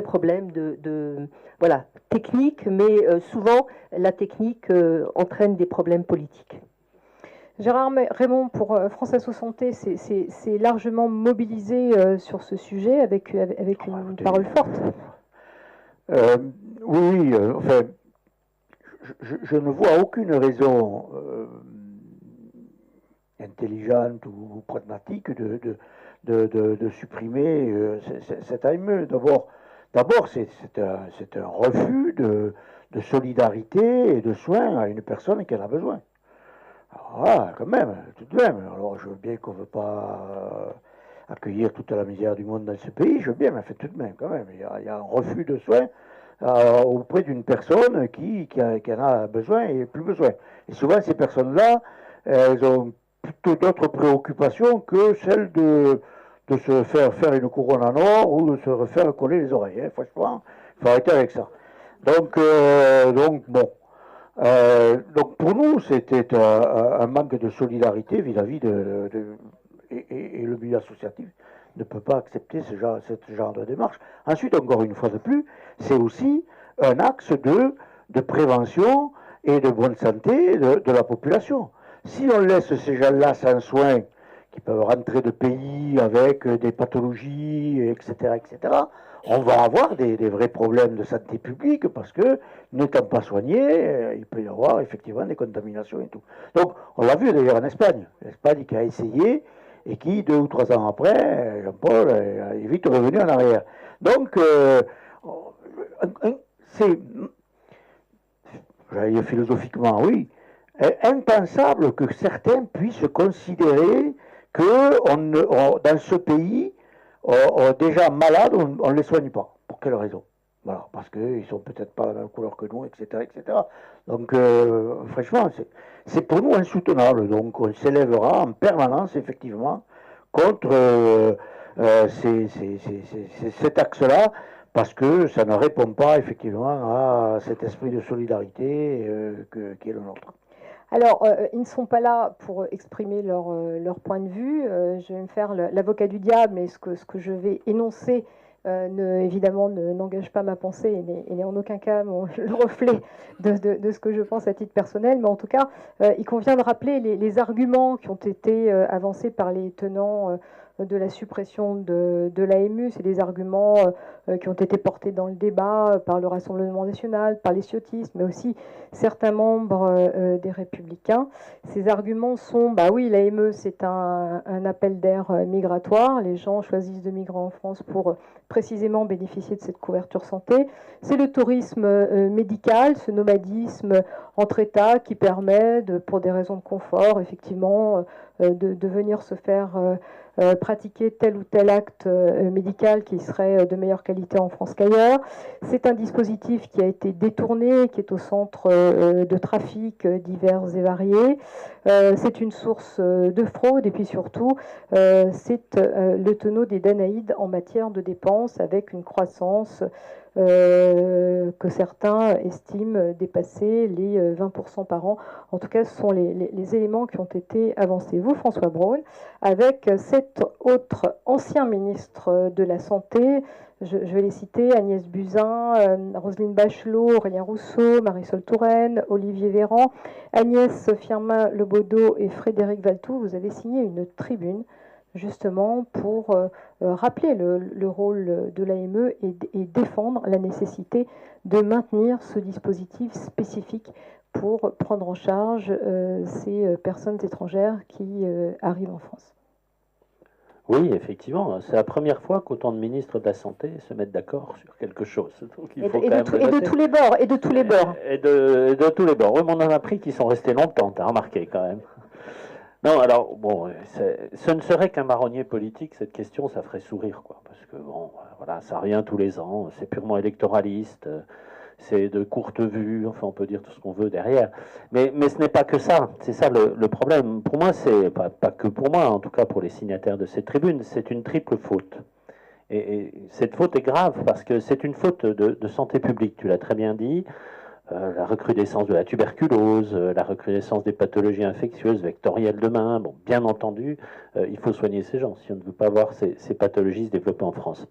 problème voilà, technique, mais souvent, la technique entraîne des problèmes politiques. Gérard Raymond, pour France Asso Santé, c'est largement mobilisé sur ce sujet avec une parole forte. Oui, enfin, je ne vois aucune raison intelligente ou pragmatique de supprimer cette AME. D'abord, c'est un refus de solidarité et de soins à une personne qui en a besoin. Ah, quand même, tout de même. Alors, je veux bien qu'on ne veut pas accueillir toute la misère du monde dans ce pays, je veux bien, mais tout de même, quand même. Il y a un refus de soins auprès d'une personne qui en a besoin et plus besoin. Et souvent, ces personnes-là, elles ont plutôt d'autres préoccupations que celle de se faire une couronne en or ou de se refaire coller les oreilles. Hein. Franchement, il faut arrêter avec ça. Donc bon. Donc pour nous, c'était un manque de solidarité vis-à-vis et le milieu associatif ne peut pas accepter ce genre de démarche. Ensuite, encore une fois de plus, c'est aussi un axe de prévention et de bonne santé de la population. Si on laisse ces gens-là sans soins, qui peuvent rentrer de pays avec des pathologies, etc., on va avoir des vrais problèmes de santé publique parce que, n'étant pas soignés, il peut y avoir effectivement des contaminations et tout. Donc, on l'a vu d'ailleurs en Espagne. L'Espagne qui a essayé et qui, 2 ou 3 ans après, Jean-Paul est vite revenu en arrière. Donc, c'est, j'allais dire philosophiquement, oui, impensable que certains puissent considérer que dans ce pays, déjà malades, on ne les soigne pas. Pour quelle raison? Voilà, parce qu'ils ne sont peut-être pas de la même couleur que nous, etc. Donc, franchement, c'est pour nous insoutenable. Donc, on s'élèvera en permanence, effectivement, contre cet axe-là, parce que ça ne répond pas, effectivement, à cet esprit de solidarité qui est le nôtre. Alors, ils ne sont pas là pour exprimer leur point de vue. Je vais me faire l'avocat du diable, mais ce que je vais énoncer, évidemment, n'engage pas ma pensée et n'est en aucun cas le reflet de ce que je pense à titre personnel. Mais en tout cas, il convient de rappeler les arguments qui ont été avancés par les tenants de la suppression de l'AMU. C'est des arguments qui ont été portés dans le débat par le Rassemblement national, par les ciotistes, mais aussi certains membres des Républicains. Ces arguments sont, bah oui, l'AME, c'est un appel d'air migratoire. Les gens choisissent de migrer en France pour précisément bénéficier de cette couverture santé. C'est le tourisme médical, ce nomadisme entre États qui permet, pour des raisons de confort, effectivement, de venir se faire pratiquer tel ou tel acte médical qui serait de meilleure qualité en France qu'ailleurs. C'est un dispositif qui a été détourné, qui est au centre de trafics divers et variés. C'est une source de fraude et puis surtout, c'est le tonneau des Danaïdes en matière de dépenses avec une croissance que certains estiment dépasser les 20% par an. En tout cas, ce sont les éléments qui ont été avancés. Vous, François Braun, avec 7 autres anciens ministres de la Santé, je vais les citer, Agnès Buzyn, Roselyne Bachelot, Aurélien Rousseau, Marisol Touraine, Olivier Véran, Agnès Firmin-Lebaudot et Frédéric Valtou, vous avez signé une tribune justement pour rappeler le rôle de l'AME et défendre la nécessité de maintenir ce dispositif spécifique pour prendre en charge ces personnes étrangères qui arrivent en France. Oui, effectivement, c'est la première fois qu'autant de ministres de la Santé se mettent d'accord sur quelque chose. Donc, il faut de tous les bords, et de tous les bords. Et de tous les bords. Oui, mais on en a pris qui sont restés longtemps, t'as remarqué quand même. Non, alors, bon, ce ne serait qu'un marronnier politique, cette question, ça ferait sourire, quoi. Parce que, bon, voilà, ça revient tous les ans, c'est purement électoraliste, c'est de courte vue, enfin, on peut dire tout ce qu'on veut derrière. Mais ce n'est pas que ça, c'est ça le problème. Pour moi, c'est pas que pour moi, en tout cas pour les signataires de cette tribune, c'est une triple faute. Et cette faute est grave parce que c'est une faute de santé publique, tu l'as très bien dit. La recrudescence de la tuberculose, la recrudescence des pathologies infectieuses vectorielles demain. Bon, bien entendu, il faut soigner ces gens si on ne veut pas voir ces pathologies se développer en France.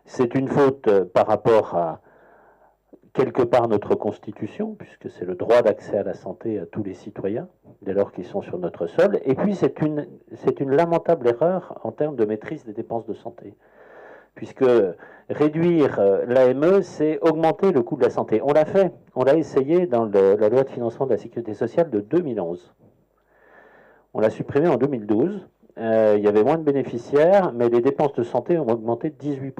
C'est une faute par rapport à, quelque part, notre Constitution, puisque c'est le droit d'accès à la santé à tous les citoyens, dès lors qu'ils sont sur notre sol. Et puis, c'est une lamentable erreur en termes de maîtrise des dépenses de santé. Puisque réduire l'AME, c'est augmenter le coût de la santé. On l'a fait, on l'a essayé dans la loi de financement de la sécurité sociale de 2011. On l'a supprimé en 2012. Il y avait moins de bénéficiaires, mais les dépenses de santé ont augmenté de 18%.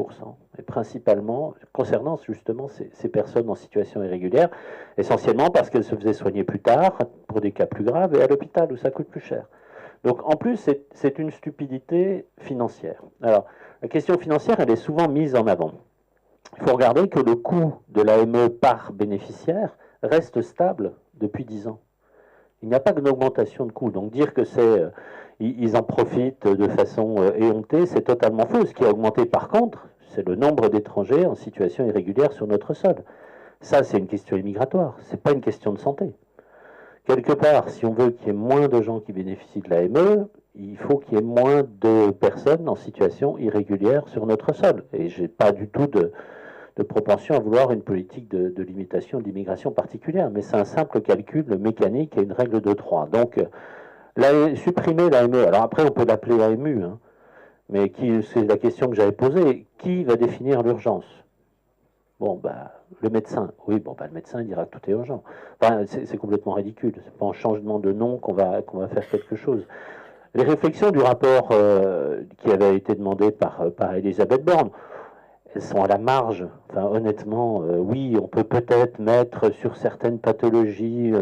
Et principalement concernant justement ces personnes en situation irrégulière, essentiellement parce qu'elles se faisaient soigner plus tard, pour des cas plus graves, et à l'hôpital où ça coûte plus cher. Donc en plus, c'est une stupidité financière. Alors, la question financière, elle est souvent mise en avant. Il faut regarder que le coût de l'AME par bénéficiaire reste stable depuis 10 ans. Il n'y a pas d'augmentation de coût. Donc dire que ils en profitent de façon éhontée, c'est totalement faux. Ce qui a augmenté par contre, c'est le nombre d'étrangers en situation irrégulière sur notre sol. Ça, c'est une question immigratoire. Ce n'est pas une question de santé. Quelque part, si on veut qu'il y ait moins de gens qui bénéficient de l'AME, il faut qu'il y ait moins de personnes en situation irrégulière sur notre sol. Et je n'ai pas du tout de de propension à vouloir une politique de limitation de l'immigration particulière, mais c'est un simple calcul mécanique et une règle de 3. Donc, supprimer l'AME, alors après on peut l'appeler AMU, hein, mais c'est la question que j'avais posée, qui va définir l'urgence? Bon, bah, le médecin. Oui, bon, bah, le médecin, il dira que tout est urgent. Enfin, c'est complètement ridicule. C'est pas en changement de nom qu'on va faire quelque chose. Les réflexions du rapport qui avait été demandé par Elisabeth Borne, elles sont à la marge. Enfin, honnêtement, oui, on peut peut-être mettre sur certaines pathologies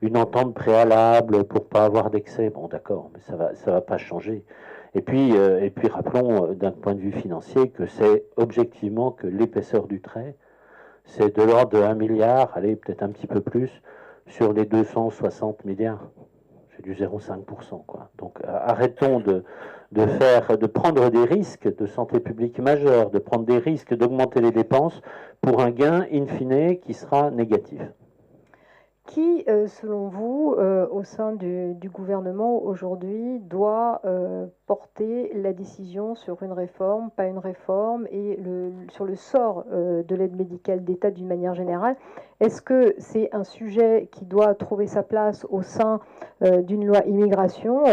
une entente préalable pour pas avoir d'excès. Bon, d'accord, mais ça va pas changer. Et puis rappelons d'un point de vue financier que c'est objectivement que l'épaisseur du trait, c'est de l'ordre de 1 milliard, allez, peut-être un petit peu plus, sur les 260 milliards. C'est du 0,5%, quoi. Donc arrêtons de prendre des risques de santé publique majeurs, de prendre des risques d'augmenter les dépenses pour un gain in fine qui sera négatif. Qui, selon vous, au sein du gouvernement aujourd'hui, doit porter la décision sur une réforme, pas une réforme, et sur le sort de l'aide médicale d'État d'une manière générale? Est-ce que c'est un sujet qui doit trouver sa place au sein d'une loi immigration?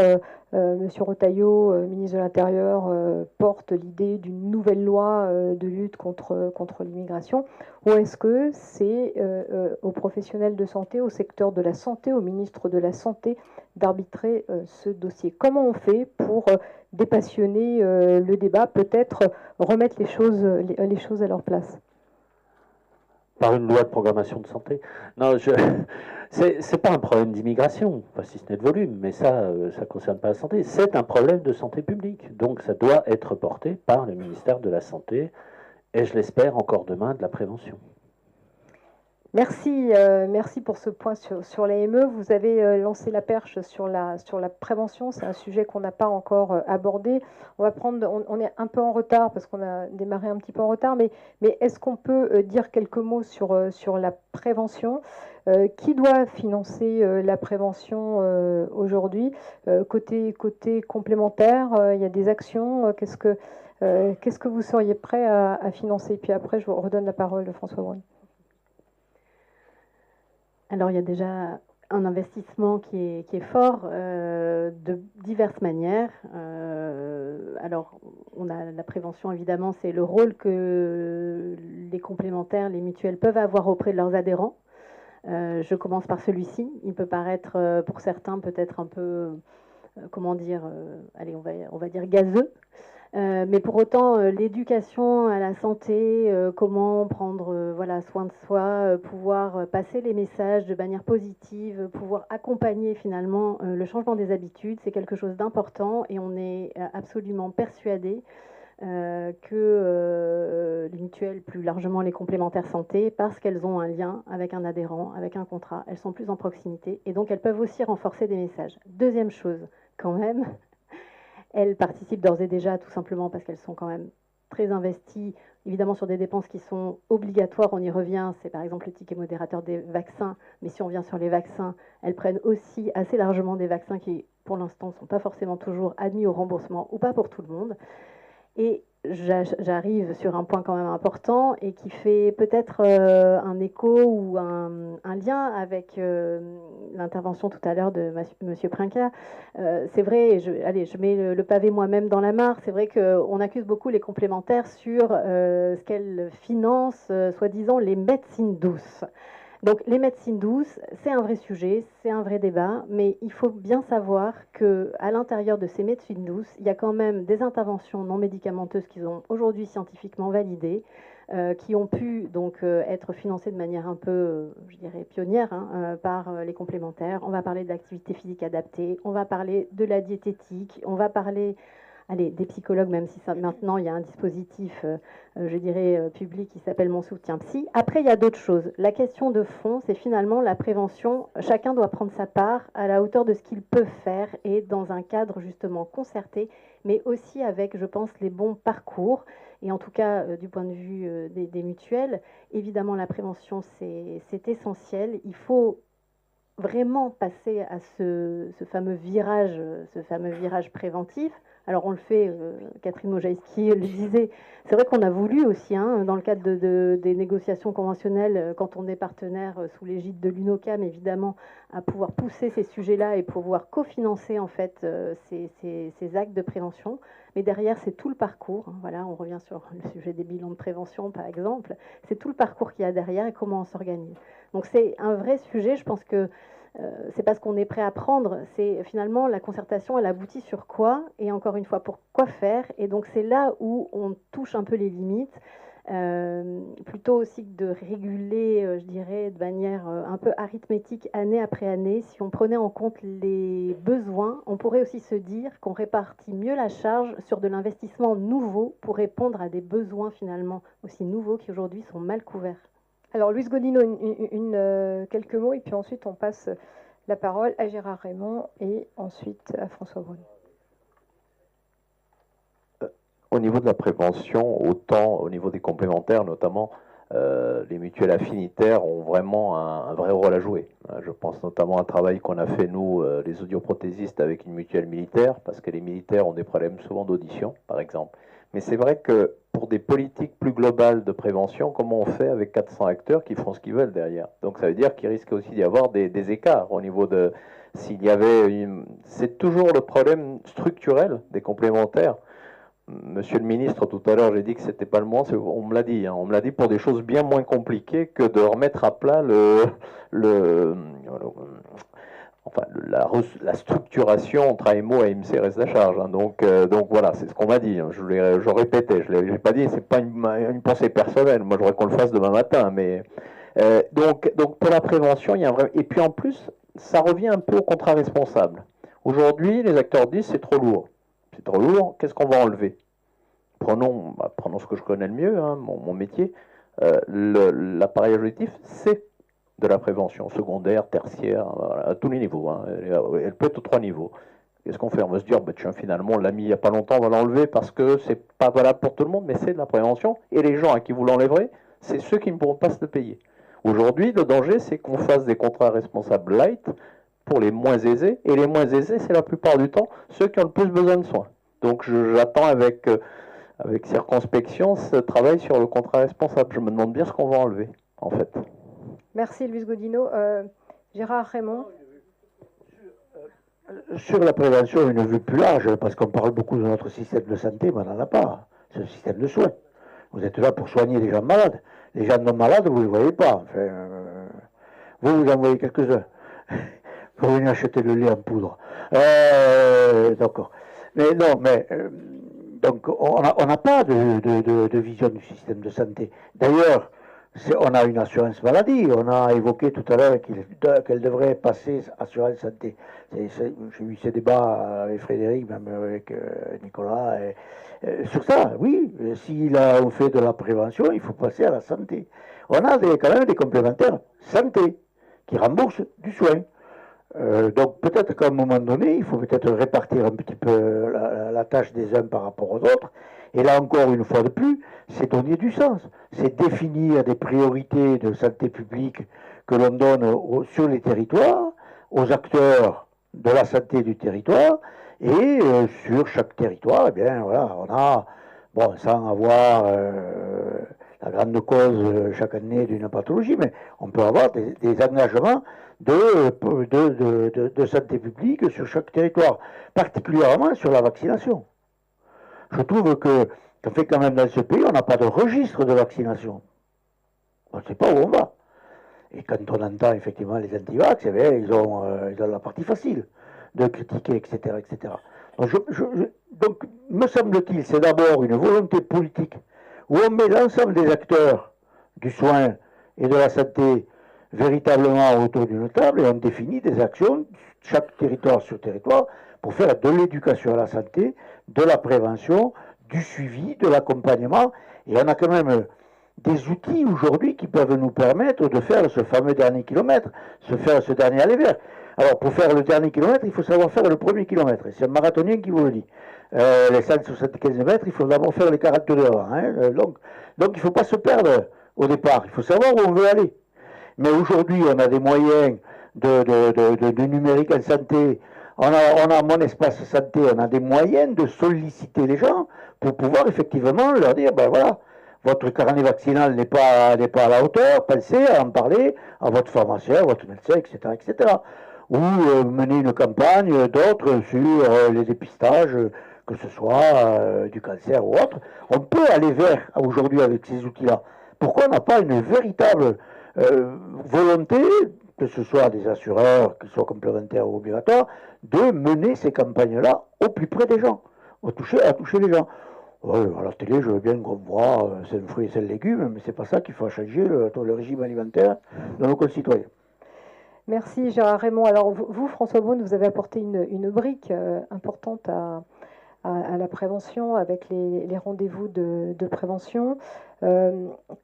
Monsieur Retailleau, ministre de l'Intérieur, porte l'idée d'une nouvelle loi de lutte contre l'immigration. Ou est-ce que c'est aux professionnels de santé, au secteur de la santé, au ministre de la Santé d'arbitrer ce dossier? Comment on fait pour dépassionner le débat, peut-être remettre les choses à leur place? Par une loi de programmation de santé? Non, c'est pas un problème d'immigration, enfin, si ce n'est de volume, mais ça concerne pas la santé. C'est un problème de santé publique. Donc ça doit être porté par le ministère de la Santé et, je l'espère, encore demain, de la prévention. Merci, merci pour ce point sur l'AME. Vous avez lancé la perche sur la prévention. C'est un sujet qu'on n'a pas encore abordé. On est un peu en retard parce qu'on a démarré un petit peu en retard, mais est-ce qu'on peut dire quelques mots sur la prévention? Qui doit financer la prévention aujourd'hui? Côté complémentaire, il y a des actions. Qu'est-ce que vous seriez prêt à financer? Puis après, je vous redonne la parole, François Braun. Alors, il y a déjà un investissement qui est fort de diverses manières. Alors, on a la prévention, évidemment, c'est le rôle que les complémentaires, les mutuelles peuvent avoir auprès de leurs adhérents. Je commence par celui-ci. Il peut paraître, pour certains, peut-être un peu, comment dire, allez, on va dire gazeux. Mais pour autant, l'éducation à la santé, comment prendre voilà, soin de soi, pouvoir passer les messages de manière positive, pouvoir accompagner finalement le changement des habitudes, c'est quelque chose d'important et on est absolument persuadé que les mutuelles, plus largement les complémentaires santé, parce qu'elles ont un lien avec un adhérent, avec un contrat, elles sont plus en proximité et donc elles peuvent aussi renforcer des messages. Deuxième chose, quand même, elles participent d'ores et déjà tout simplement parce qu'elles sont quand même très investies, évidemment sur des dépenses qui sont obligatoires, on y revient, c'est par exemple le ticket modérateur des vaccins, mais si on vient sur les vaccins, elles prennent aussi assez largement des vaccins qui, pour l'instant, ne sont pas forcément toujours admis au remboursement ou pas pour tout le monde. Et j'arrive sur un point quand même important et qui fait peut-être un écho ou un lien avec l'intervention tout à l'heure de Monsieur Princa. C'est vrai, je mets le pavé moi-même dans la mare, c'est vrai qu'on accuse beaucoup les complémentaires sur ce qu'elles financent, soi-disant les médecines douces. Donc les médecines douces, c'est un vrai sujet, c'est un vrai débat, mais il faut bien savoir qu'à l'intérieur de ces médecines douces, il y a quand même des interventions non médicamenteuses qui sont aujourd'hui scientifiquement validées, qui ont pu donc être financées de manière un peu, je dirais, pionnière par les complémentaires. On va parler de l'activité physique adaptée, on va parler de la diététique, on va parler des psychologues, même si maintenant il y a un dispositif, je dirais, public qui s'appelle Mon Soutien Psy. Après, il y a d'autres choses. La question de fond, c'est finalement la prévention. Chacun doit prendre sa part à la hauteur de ce qu'il peut faire et dans un cadre justement concerté, mais aussi avec, je pense, les bons parcours. Et en tout cas, du point de vue des mutuelles, évidemment, la prévention, c'est essentiel. Il faut vraiment passer à ce fameux virage préventif. Alors on le fait, Catherine Mojaïski le disait, c'est vrai qu'on a voulu aussi, hein, dans le cadre des négociations conventionnelles, quand on est partenaire sous l'égide de l'UNOCAM, évidemment, à pouvoir pousser ces sujets-là et pouvoir cofinancer en fait ces actes de prévention. Mais derrière, c'est tout le parcours. Hein, voilà, on revient sur le sujet des bilans de prévention, par exemple. C'est tout le parcours qu'il y a derrière et comment on s'organise. Donc c'est un vrai sujet. Je pense que c'est pas ce qu'on est prêt à prendre, c'est finalement la concertation, elle aboutit sur quoi, et encore une fois, pour quoi faire. Et donc c'est là où on touche un peu les limites, plutôt aussi que de réguler, je dirais, de manière un peu arithmétique année après année. Si on prenait en compte les besoins, on pourrait aussi se dire qu'on répartit mieux la charge sur de l'investissement nouveau pour répondre à des besoins finalement aussi nouveaux qui aujourd'hui sont mal couverts. Alors, Louise Godino, quelques mots, et puis ensuite on passe la parole à Gérard Raymond et ensuite à François Braun. Au niveau de la prévention, autant au niveau des complémentaires, notamment, les mutuelles affinitaires ont vraiment un vrai rôle à jouer. Je pense notamment à un travail qu'on a fait, nous, les audioprothésistes, avec une mutuelle militaire, parce que les militaires ont des problèmes souvent d'audition, par exemple. Mais c'est vrai que pour des politiques plus globales de prévention, comment on fait avec 400 acteurs qui font ce qu'ils veulent derrière? Donc ça veut dire qu'il risque aussi d'y avoir des écarts au niveau de... S'il y avait... C'est toujours le problème structurel des complémentaires. Monsieur le ministre, tout à l'heure, j'ai dit que c'était pas le moment, on me l'a dit, hein, on me l'a dit pour des choses bien moins compliquées que de remettre à plat la structuration entre AMO, AMC reste à charge. Hein. Donc voilà, c'est ce qu'on m'a dit. Hein. Je répétais, je l'ai pas dit, c'est pas une pensée personnelle. Moi, j'aurais qu'on le fasse demain matin. Mais donc pour la prévention, il y a un vrai. Et puis en plus, ça revient un peu au contrat responsable. Aujourd'hui, les acteurs disent c'est trop lourd. C'est trop lourd. Qu'est-ce qu'on va enlever? Prenons ce que je connais le mieux, hein, mon métier. L'appareil auditif, c'est de la prévention secondaire, tertiaire, à tous les niveaux. Hein. Elle peut être aux 3 niveaux. Qu'est-ce qu'on fait? On va se dire, tiens, finalement, on l'a mis il n'y a pas longtemps, on va l'enlever parce que c'est pas valable pour tout le monde, mais c'est de la prévention. Et les gens à qui vous l'enlèverez, c'est ceux qui ne pourront pas se le payer. Aujourd'hui, le danger, c'est qu'on fasse des contrats responsables light pour les moins aisés. Et les moins aisés, c'est la plupart du temps ceux qui ont le plus besoin de soins. Donc j'attends avec circonspection ce travail sur le contrat responsable. Je me demande bien ce qu'on va enlever, en fait. Merci Louise Godino. Gérard Raymond. Sur la prévention, une vue plus large, parce qu'on parle beaucoup de notre système de santé, mais on n'en a pas. C'est un système de soins. Vous êtes là pour soigner les gens malades. Les gens non malades, vous ne les voyez pas. Enfin, vous en voyez quelques-uns. Pour venir acheter le lait en poudre. D'accord. Mais non, donc on n'a pas de vision du système de santé. D'ailleurs, on a une assurance maladie. On a évoqué tout à l'heure qu'elle devrait passer assurance santé. J'ai eu ces débats avec Frédéric, même avec Nicolas. Sur ça, oui, si on fait de la prévention, il faut passer à la santé. On a quand même des complémentaires santé qui remboursent du soin. Donc peut-être qu'à un moment donné, il faut peut-être répartir un petit peu la tâche des uns par rapport aux autres. Et là encore, une fois de plus, c'est donner du sens. C'est définir des priorités de santé publique que l'on donne sur les territoires, aux acteurs de la santé du territoire. Et sur chaque territoire, eh bien voilà, on a, bon, sans avoir la grande cause chaque année d'une pathologie, mais on peut avoir des engagements de santé publique sur chaque territoire, particulièrement sur la vaccination. Je trouve qu'en fait quand même dans ce pays, on n'a pas de registre de vaccination. On ne sait pas où on va. Et quand on entend effectivement les anti-vax, eh bien, ils ont la partie facile de critiquer, etc. etc. Donc me semble-t-il, c'est d'abord une volonté politique où on met l'ensemble des acteurs du soin et de la santé véritablement autour d'une table et on définit des actions, chaque territoire sur territoire, pour faire de l'éducation à la santé, de la prévention, du suivi, de l'accompagnement. Et on a quand même des outils aujourd'hui qui peuvent nous permettre de faire ce fameux dernier kilomètre, ce dernier aller vers. Alors pour faire le dernier kilomètre, il faut savoir faire le premier kilomètre. C'est un marathonien qui vous le dit. Les 175 mètres, il faut d'abord faire les 42 avant. Hein. Donc il ne faut pas se perdre au départ. Il faut savoir où on veut aller. Mais aujourd'hui, on a des moyens de numérique en santé on a mon espace santé, on a des moyens de solliciter les gens pour pouvoir effectivement leur dire, ben voilà, votre carnet vaccinal n'est pas à la hauteur, pensez à en parler à votre pharmacien, à votre médecin, etc., etc. Ou mener une campagne d'autres sur les dépistages, que ce soit du cancer ou autre. On peut aller vers, aujourd'hui avec ces outils-là. Pourquoi on n'a pas une véritable volonté, que ce soit des assureurs, que ce soit complémentaires ou obligatoires, de mener ces campagnes-là au plus près des gens, à toucher les gens. Ouais, à la télé, je veux bien qu'on voit c'est un fruit et c'est un légume, mais c'est pas ça qu'il faut changer le régime alimentaire de nos concitoyens. Merci Gérard Raymond. Alors vous, François Braun, vous avez apporté une brique importante à la prévention avec les rendez-vous de prévention.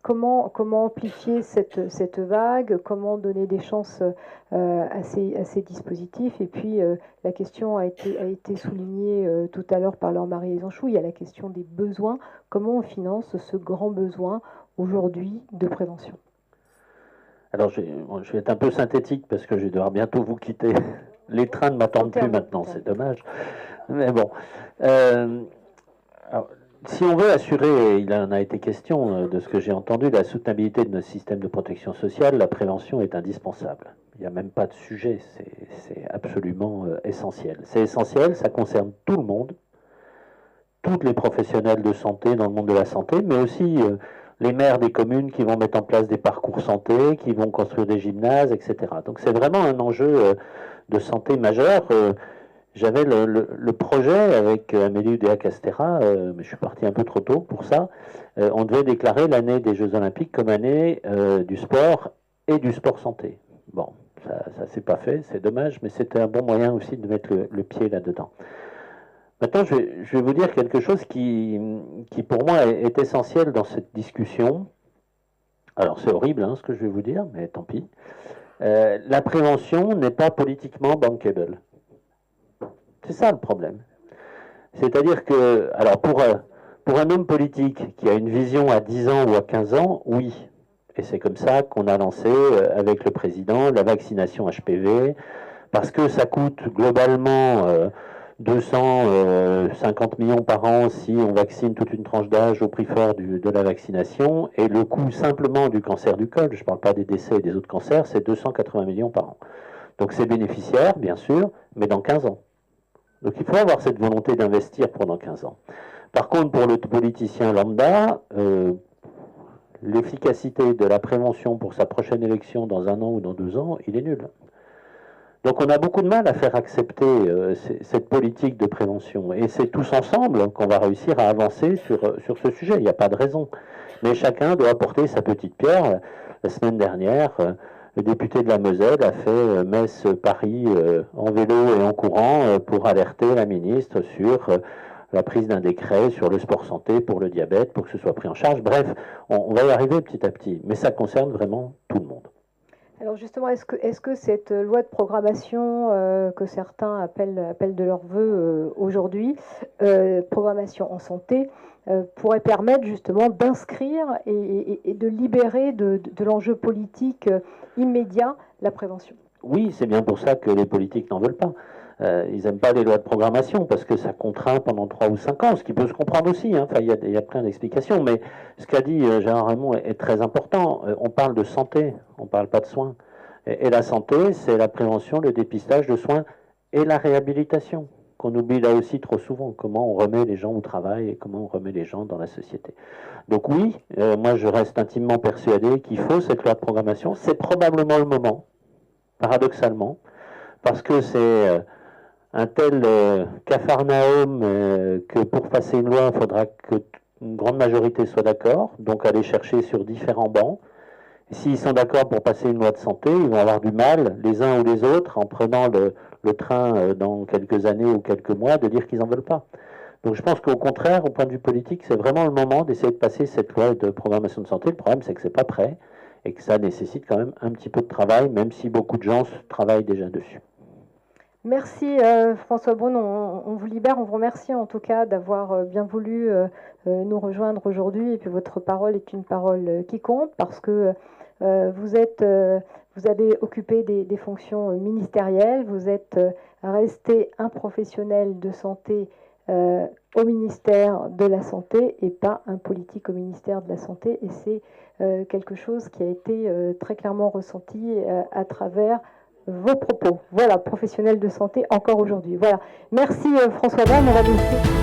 Comment amplifier cette vague? Comment donner des chances à ces dispositifs? Et puis la question a été soulignée tout à l'heure par Laure-Marie Isanchou. Il y a la question des besoins. Comment on finance ce grand besoin aujourd'hui de prévention? Alors, je vais être un peu synthétique parce que je vais devoir bientôt vous quitter. Les trains ne m'attendent plus maintenant, c'est dommage. Mais bon. Alors, si on veut assurer, il en a été question de ce que j'ai entendu, la soutenabilité de nos systèmes de protection sociale, la prévention est indispensable. Il n'y a même pas de sujet, c'est absolument essentiel. C'est essentiel, ça concerne tout le monde, tous les professionnels de santé dans le monde de la santé, mais aussi les maires des communes qui vont mettre en place des parcours santé, qui vont construire des gymnases, etc. Donc c'est vraiment un enjeu de santé majeur. J'avais le projet avec Amélie Oudéa-Castéra, mais je suis parti un peu trop tôt pour ça. On devait déclarer l'année des Jeux Olympiques comme année du sport et du sport santé. Bon, ça s'est pas fait, c'est dommage, mais c'était un bon moyen aussi de mettre le pied là-dedans. Maintenant, je vais vous dire quelque chose qui pour moi, est essentiel dans cette discussion. Alors, c'est horrible ce que je vais vous dire, mais tant pis. La prévention n'est pas politiquement bankable. C'est ça le problème. C'est-à-dire que, alors pour un homme politique qui a une vision à 10 ans ou à 15 ans, oui. Et c'est comme ça qu'on a lancé avec le président la vaccination HPV, parce que ça coûte globalement 250 millions par an si on vaccine toute une tranche d'âge au prix fort de la vaccination, et le coût simplement du cancer du col, je ne parle pas des décès et des autres cancers, c'est 280 millions par an. Donc c'est bénéficiaire, bien sûr, mais dans 15 ans. Donc il faut avoir cette volonté d'investir pendant 15 ans. Par contre, pour le politicien lambda, l'efficacité de la prévention pour sa prochaine élection dans 1 an ou dans 2 ans, il est nul. Donc on a beaucoup de mal à faire accepter cette politique de prévention. Et c'est tous ensemble qu'on va réussir à avancer sur ce sujet. Il n'y a pas de raison. Mais chacun doit apporter sa petite pierre. La semaine dernière, le député de la Moselle a fait Metz-Paris en vélo et en courant pour alerter la ministre sur la prise d'un décret sur le sport santé pour le diabète, pour que ce soit pris en charge. Bref, on va y arriver petit à petit. Mais ça concerne vraiment tout le monde. Alors justement, est-ce que cette loi de programmation que certains appellent de leur vœu aujourd'hui, programmation en santé, pourrait permettre justement d'inscrire et de libérer de l'enjeu politique immédiat la prévention? Oui, c'est bien pour ça que les politiques n'en veulent pas. Ils n'aiment pas les lois de programmation parce que ça contraint pendant 3 ou 5 ans, ce qui peut se comprendre aussi. Enfin, il y a plein d'explications, mais ce qu'a dit Gérard Raymond est très important. On parle de santé, on ne parle pas de soins. Et la santé, c'est la prévention, le dépistage, le soin et la réhabilitation, qu'on oublie là aussi trop souvent. Comment on remet les gens au travail et comment on remet les gens dans la société. Donc oui, moi je reste intimement persuadé qu'il faut cette loi de programmation. C'est probablement le moment, paradoxalement, parce que c'est un tel capharnaüm que pour passer une loi, il faudra qu'une grande majorité soit d'accord, donc aller chercher sur différents bancs. S'ils sont d'accord pour passer une loi de santé, ils vont avoir du mal, les uns ou les autres, en prenant le train dans quelques années ou quelques mois, de dire qu'ils n'en veulent pas. Donc je pense qu'au contraire, au point de vue politique, c'est vraiment le moment d'essayer de passer cette loi de programmation de santé. Le problème, c'est que c'est pas prêt et que ça nécessite quand même un petit peu de travail, même si beaucoup de gens travaillent déjà dessus. Merci François Braun, on vous libère, on vous remercie en tout cas d'avoir bien voulu nous rejoindre aujourd'hui, et puis votre parole est une parole qui compte parce que vous êtes vous avez occupé des fonctions ministérielles, vous êtes resté un professionnel de santé au ministère de la Santé et pas un politique au ministère de la Santé. Et c'est quelque chose qui a été très clairement ressenti à travers vos propos. Voilà, professionnel de santé encore aujourd'hui. Voilà. Merci François Damme. On va laisser...